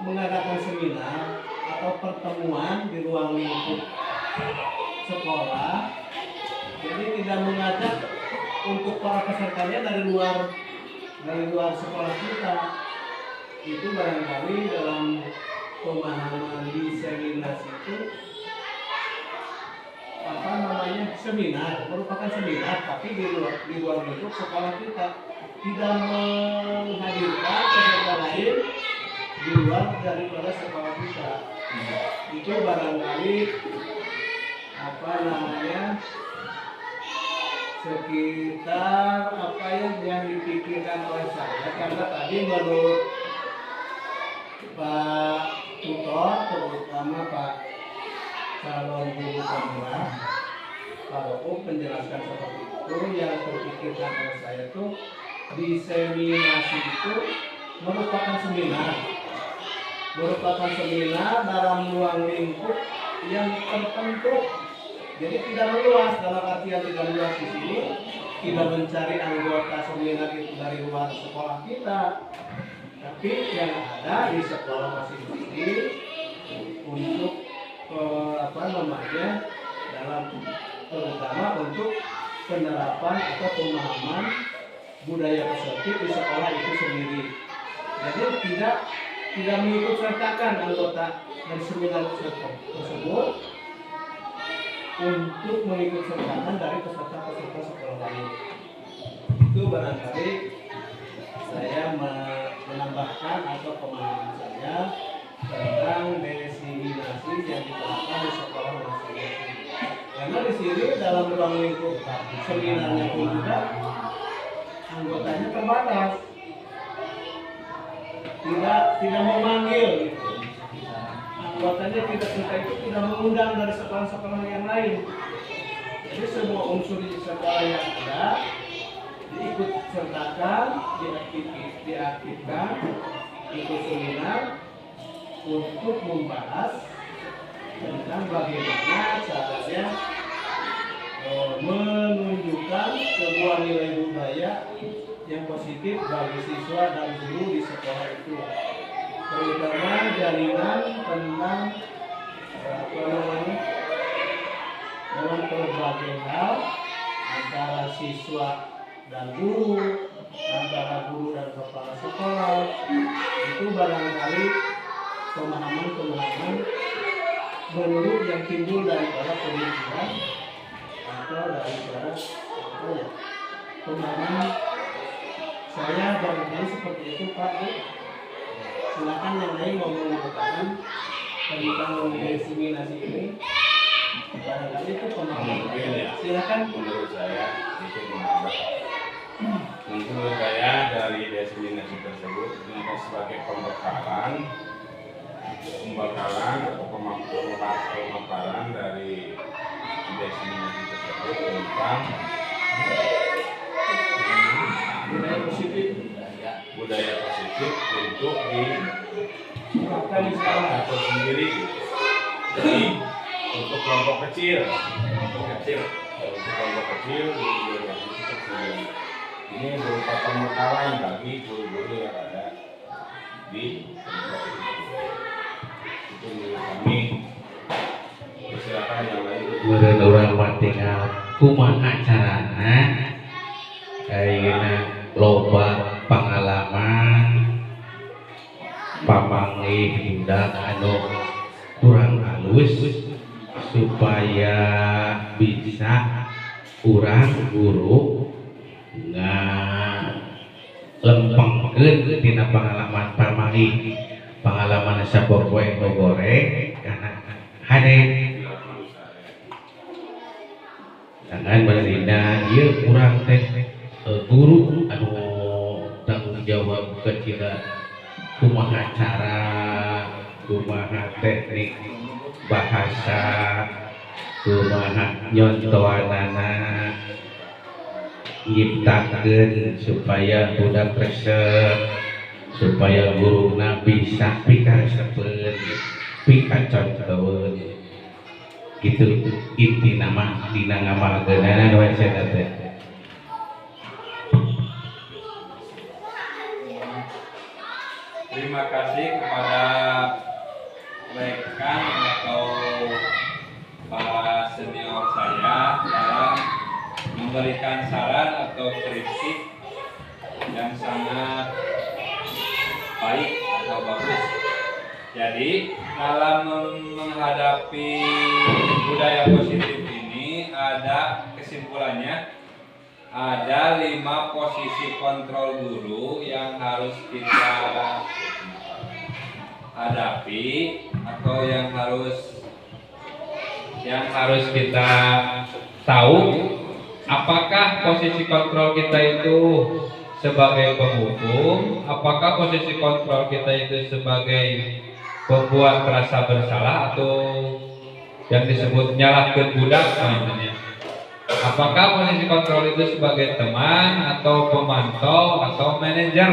mengadakan seminar atau pertemuan di ruang lingkup sekolah, jadi tidak mengajak untuk para pesertanya dari luar sekolah kita. Itu barangkali dalam pemahaman diseminasi itu seminar, merupakan seminar, tapi di luar lingkup sekolah kita, tidak menghadirkan peserta lain di luar daripada sekolah kita. Itu barangkali sekitar yang dipikirkan oleh saya, karena tadi menurut Pak Tutor, terutama Pak calon guru pemula, Pak Roko menjelaskan seperti itu, yang terpikirkan oleh saya itu diseminasi itu merupakan seminar dalam ruang lingkup yang tertentu. Jadi tidak meluas, dalam artian tidak meluas di sini, tidak mencari anggota seminar itu dari luar sekolah kita, tapi yang ada di sekolah masing-masing untuk dalam terutama untuk penerapan atau pemahaman budaya positif di sekolah itu sendiri. Jadi tidak mengikut sertakan anggota dari seminar tersebut untuk mengikut sertakan dari peserta-peserta sekolah lain. Itu barangkali saya menambahkan atau pemahaman saya tentang diseminasi yang diterapkan di sekolah masing-masing. Karena di sini dalam ruang lingkup seminarnya pun juga anggotanya terbatas, tidak memanggil gitu. Anggotanya kita itu tidak mengundang dari sekolah-sekolah yang lain. Jadi semua unsur di sekolah yang ada diikut sertakan, diaktifkan, ikut seminar untuk membahas tentang bagaimana caranya menunjukkan sebuah nilai budaya yang positif bagi siswa dan guru di sekolah itu, terutama jalinan tentang dalam berbagai hal antara siswa dan guru, antara guru dan kepala sekolah. Itu barangkali pemahaman menurut yang timbul daripada pemikiran atau daripada pemahaman saya barangkali seperti itu, Pak. Silakan yang lain mau mengatakan tentang diseminasi ini. Barangkali itu pemahaman. Silakan. Menurut saya itu menambah. Menurut saya dari diseminasi tersebut ini sebagai pembekalan atau pemaparan dari diseminasi tersebut tentang budaya positif untuk diterapkan di sekolah atau sendiri. Jadi untuk kelompok kecil ini berupa pembekalan bagi guru-guru yang ada di kelompok itu. Itu menurut kami. Silakan yang lain. Meureun urang mah tinggal kumaha carana ayeuna loba pengalaman pamanggih indah anu kurang halus supaya bisa urang guru lempengkeun dina pengalaman pamanggih, pengalaman sapopoe nu goreng karena hade jangan berlina ieu kurang teh guru anu tanggung jawab kecil kumaha cara kumaha teknik bahasa kumaha nyontoanana nyiptakeun supaya budak resep supaya guruna bisa pikaresepkeun pikacontoheun gitu inti nama dina ngamalkeunana nu eta teh. Terima kasih kepada rekan atau para senior saya dalam memberikan saran atau kritik yang sangat baik atau bagus. Jadi dalam menghadapi budaya positif ini ada kesimpulannya, ada 5 posisi kontrol guru yang harus kita hadapi atau yang harus kita tahu. Apakah posisi kontrol kita itu sebagai penghukum, apakah posisi kontrol kita itu sebagai pembuat rasa bersalah atau yang disebut nyalahkeun budak namanya. Apakah posisi kontrol itu sebagai teman atau pemantau atau manajer?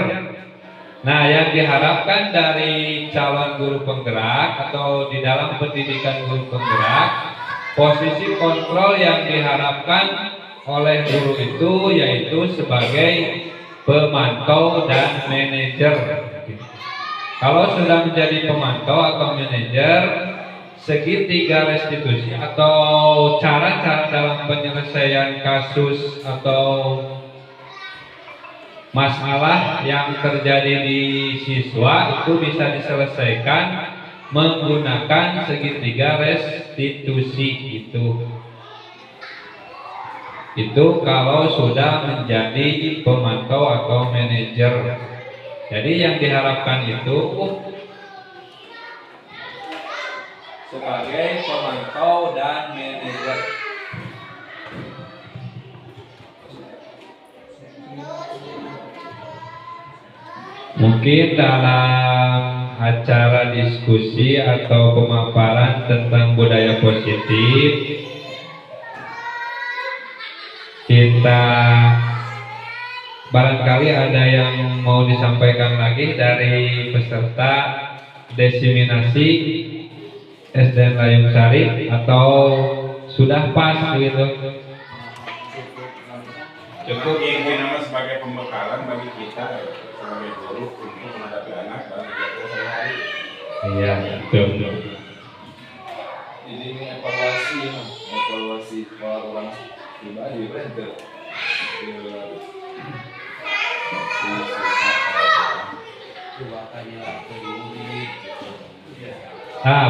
Nah, yang diharapkan dari calon guru penggerak atau di dalam pendidikan guru penggerak, posisi kontrol yang diharapkan oleh guru itu yaitu sebagai pemantau dan manajer. Kalau sudah menjadi pemantau atau manajer, segitiga restitusi atau cara-cara dalam penyelesaian kasus atau masalah yang terjadi di siswa itu bisa diselesaikan menggunakan segitiga restitusi itu kalau sudah menjadi pemantau atau manajer. Jadi yang diharapkan itu sebagai pemantau dan manajer. Mungkin dalam acara diskusi atau pemaparan tentang budaya positif, kita barangkali ada yang mau disampaikan lagi dari peserta desiminasi SDN Layung Sari atau sudah pas gitu? Cukup ini nama sebagai pembekalan bagi kita sebagai guru untuk menghadapi anak dalam kegiatan sehari-hari. Iya, betul. Jadi ini evaluasi orang pribadi berarti.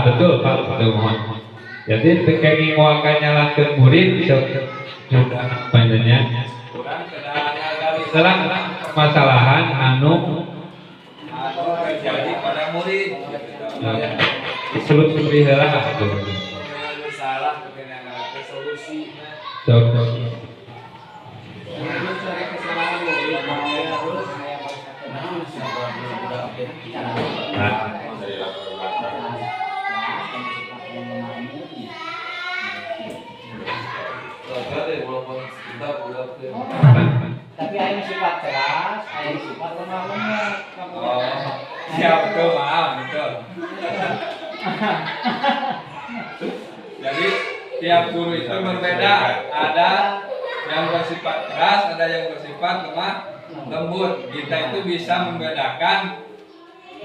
Betul Pak, betul mohon. Jadi teknik wakannya lah ke murid sudah apa namanya? Serang permasalahan anu terjadi pada murid. Selut-selut heula gitu. Salah kemudian ada solusi. Tapi ada sifat keras, ada sifat lemah lembut. Siap betul, maaf betul. Jadi tiap guru itu berbeda. Ada yang bersifat keras, ada yang bersifat lemah lembut. Kita itu bisa membedakan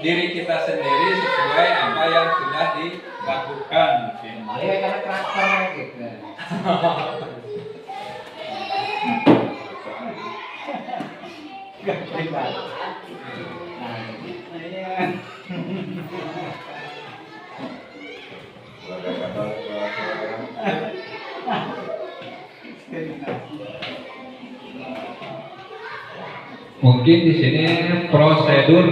diri kita sendiri sesuai apa yang sudah dilakukan. Iya, karena karakter gitu. Gak terlibat. Mungkin di sini prosedur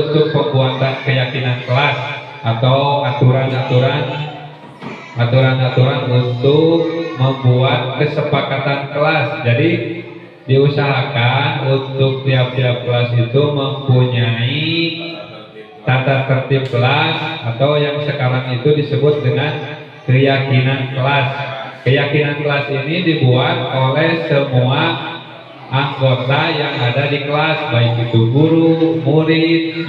untuk pembuatan keyakinan kelas atau aturan-aturan untuk membuat kesepakatan kelas. Jadi diusahakan untuk tiap-tiap kelas itu mempunyai tata tertib kelas atau yang sekarang itu disebut dengan keyakinan kelas. Keyakinan kelas ini dibuat oleh semua anggota yang ada di kelas, baik itu guru, murid.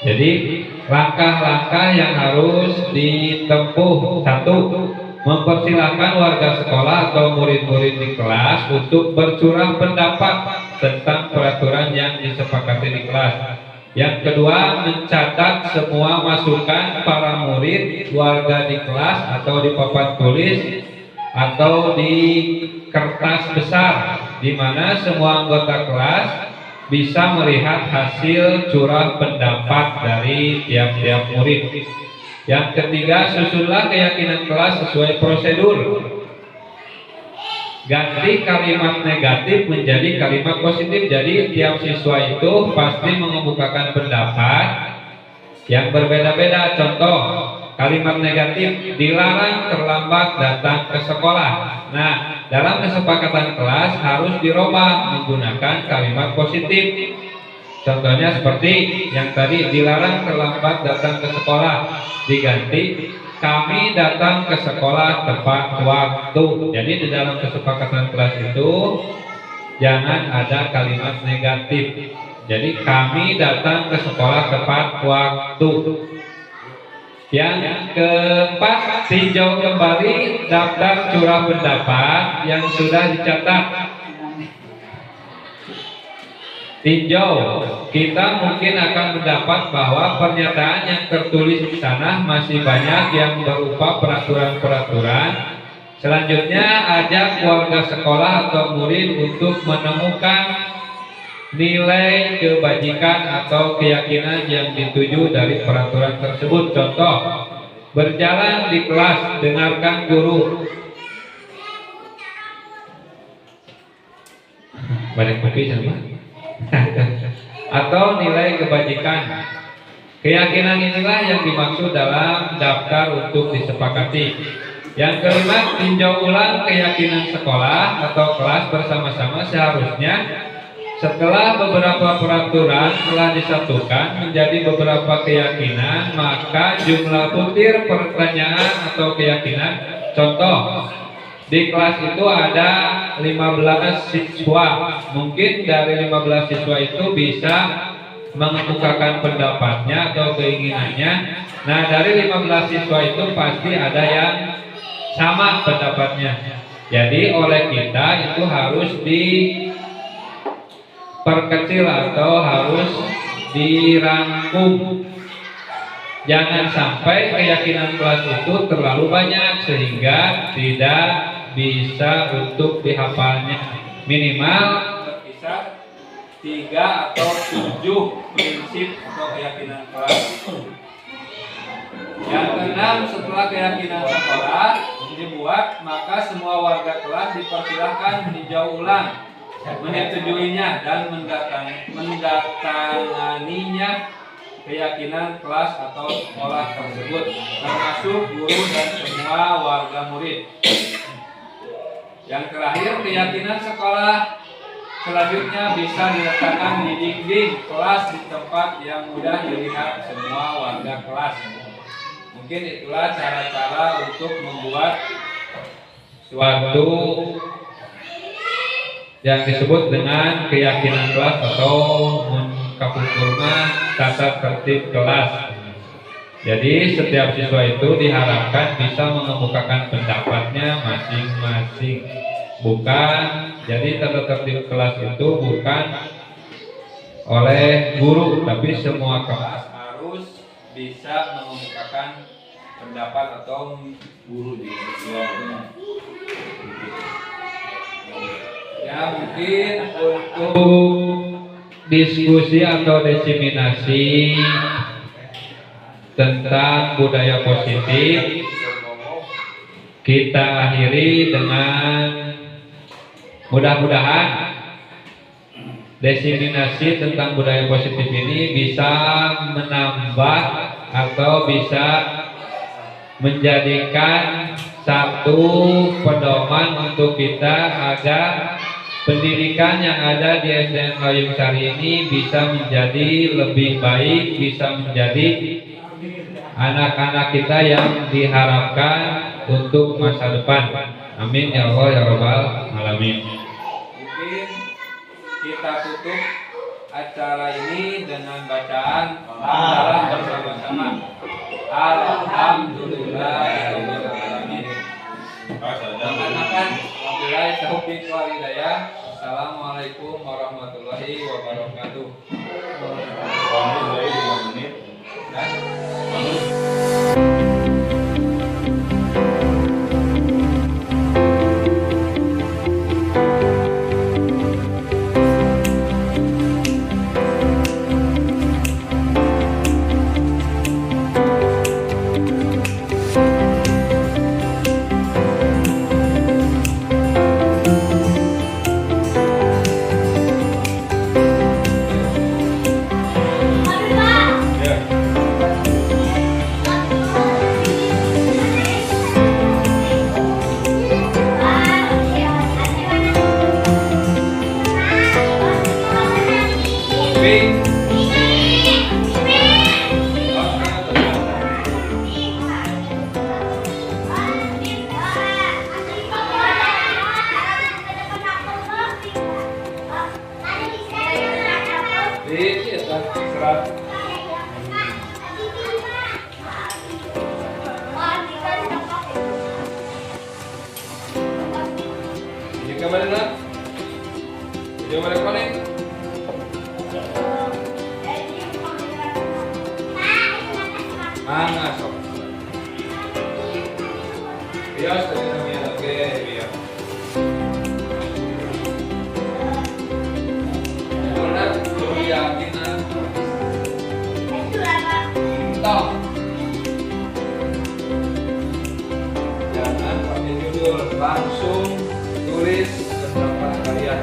Jadi langkah-langkah yang harus ditempuh: satu, mempersilahkan warga sekolah atau murid-murid di kelas untuk bercurah pendapat tentang peraturan yang disepakati di kelas. Yang kedua, mencatat semua masukan para murid, warga di kelas atau di papan tulis atau di kertas besar, di mana semua anggota kelas bisa melihat hasil curah pendapat dari tiap-tiap murid. Yang ketiga, susunlah keyakinan kelas sesuai prosedur. Ganti kalimat negatif menjadi kalimat positif. Jadi tiap siswa itu pasti mengemukakan pendapat yang berbeda-beda. Contoh, kalimat negatif: dilarang terlambat datang ke sekolah. Nah, dalam kesepakatan kelas harus dirubah menggunakan kalimat positif. Contohnya seperti yang tadi, dilarang terlambat datang ke sekolah, diganti kami datang ke sekolah tepat waktu. Jadi di dalam kesepakatan kelas itu jangan ada kalimat negatif. Jadi kami datang ke sekolah tepat waktu. Yang keempat, tinjau kembali daftar curah pendapat yang sudah dicatat. Tinjau, kita mungkin akan mendapat bahwa pernyataan yang tertulis di sana masih banyak yang berupa peraturan-peraturan. Selanjutnya, ajak warga sekolah atau murid untuk menemukan nilai kebajikan atau keyakinan yang dituju dari peraturan tersebut. Contoh, berjalan di kelas, dengarkan guru. Banyak kopi sama. Atau nilai kebajikan. Keyakinan inilah yang dimaksud dalam daftar untuk disepakati. Yang kelima, tinjau ulang keyakinan sekolah atau kelas bersama-sama. Seharusnya setelah beberapa peraturan telah disatukan menjadi beberapa keyakinan, maka jumlah butir pertanyaan atau keyakinan. Contoh, di kelas itu ada 15 siswa. Mungkin dari 15 siswa itu bisa mengemukakan pendapatnya atau keinginannya. Nah, dari 15 siswa itu pasti ada yang sama pendapatnya. Jadi oleh kita itu harus diperkecil atau harus dirangkum. Jangan sampai keyakinan kelas itu terlalu banyak sehingga tidak bisa untuk dihafalnya. Minimal terpisah 3 atau 7 prinsip atau keyakinan kelas. Yang keenam, setelah keyakinan sekolah dibuat, maka semua warga kelas dipersilahkan meninjau ulang, menyetujuinya dan mendatanganinya keyakinan kelas atau sekolah tersebut, termasuk guru dan semua warga murid. Yang terakhir, keyakinan sekolah selanjutnya bisa diletakkan di dinding kelas di tempat yang mudah dilihat semua warga kelas. Mungkin itulah cara-cara untuk membuat suatu yang disebut dengan keyakinan kelas atau kapulturna tata tertib kelas. Jadi setiap siswa itu diharapkan bisa mengemukakan pendapatnya masing-masing. Jadi tata tertib kelas itu bukan oleh guru, tapi semua kelas harus bisa mengemukakan pendapat atau guru juga. Ya, mungkin untuk diskusi atau diseminasi tentang budaya positif kita akhiri dengan mudah-mudahan diseminasi tentang budaya positif ini bisa menambah atau bisa menjadikan satu pedoman untuk kita agar pendidikan yang ada di SDN Payung Sari ini bisa menjadi lebih baik, bisa menjadi anak-anak kita yang diharapkan untuk masa depan. Amin ya Allah ya Rabbal Alamin. Mungkin kita tutup acara ini dengan bacaan hamdalah bersama-sama. Alhamdulillahirobbilalamin. Makan wabillahi taufiq wal hidayah. Assalamualaikum warahmatullahi wabarakatuh. Dari 5 menit. Langsung tulis beberapa kalian.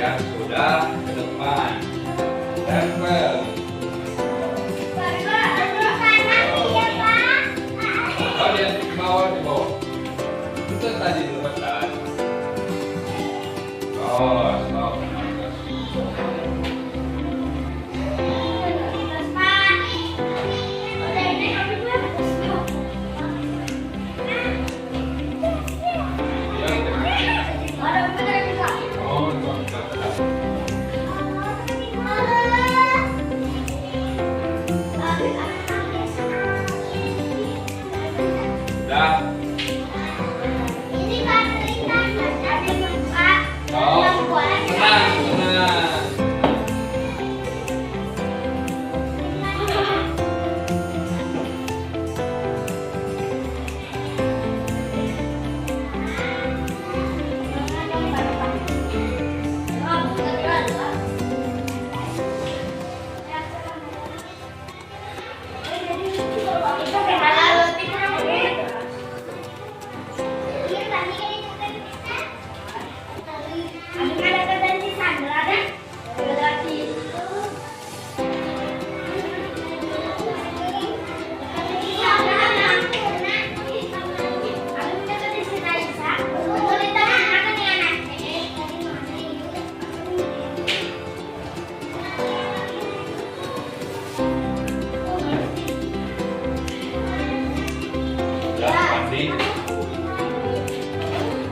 Yang sudah ke depan tempel. Oh, dia di bawah. Itu tadi dilepas. Oh, stop.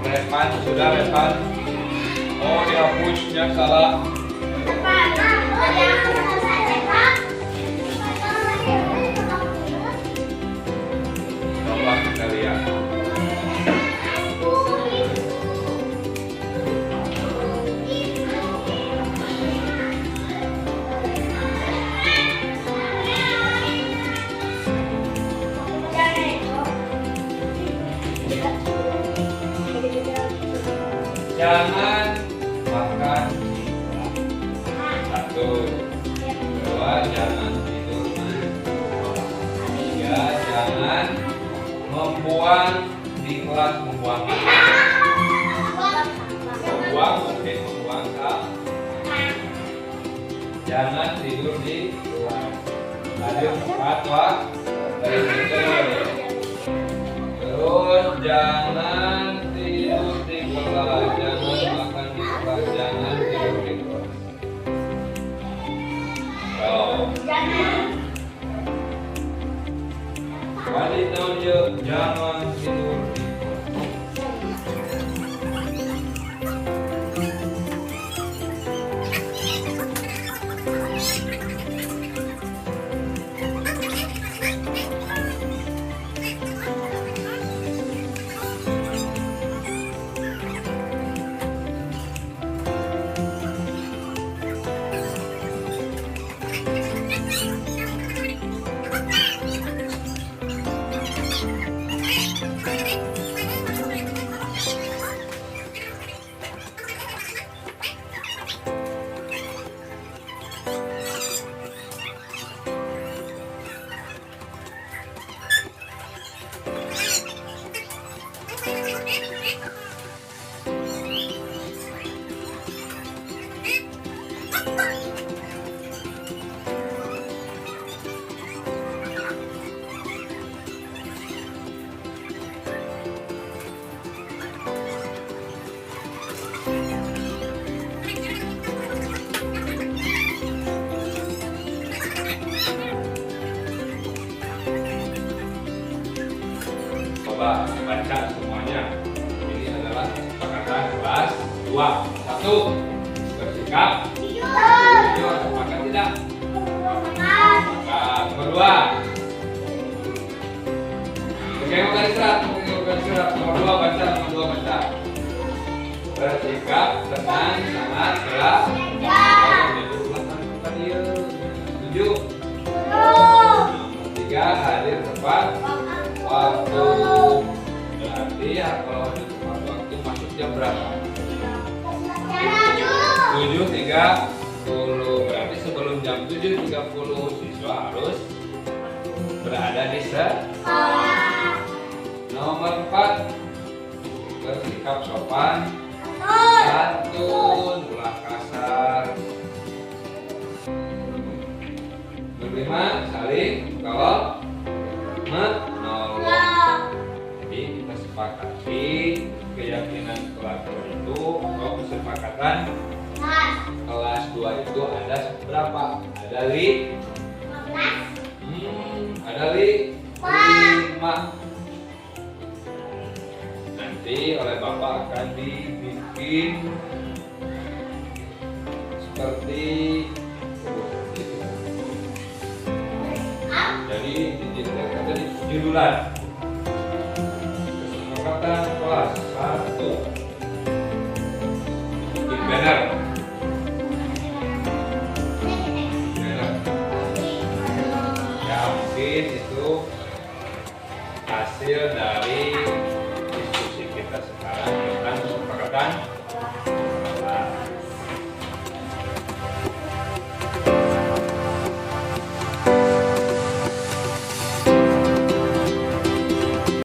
Repan, sudah Repan. Oh, dihapusnya salah. Coba kita lihat. jangan makan di kelas. 1. 2. Jangan tidur malam. 3. Jangan membuang di kelas, membuang mungkin membuang sampah. Jangan tidur di kelas. Ada 4 Pak. Terus jangan tidur di kelas, jangan makan di kelas, jangan tidur di kelas. Wanita jangan tidur di kelas. Coba baca semuanya. Ini adalah kesepakatan kelas 2. 1. Bersikap jujur. Sepakat tidak? Sepakat. Nomor 2. Pegang garis surat. Nomor 2 baca. Bersikap tenang, sangat jelas. Setuju? Nomor 3. Hadir tepat waktu. Berarti ya kalau ada tepat waktu masuk jam berapa? 7.30. Berarti sebelum jam 7.30 siswa harus berada di sekolah. Nomor 4. Bersikap sopan, santun, ulah kasar. Nomor 5. Saling kalau menolong. Jadi kita sepakati keyakinan kelas 2 itu atau kesepakatan kelas 2 itu ada berapa? Ada 5. Nanti oleh Bapak akan dibikin seperti jadi judulnya judul kesepakatan kelas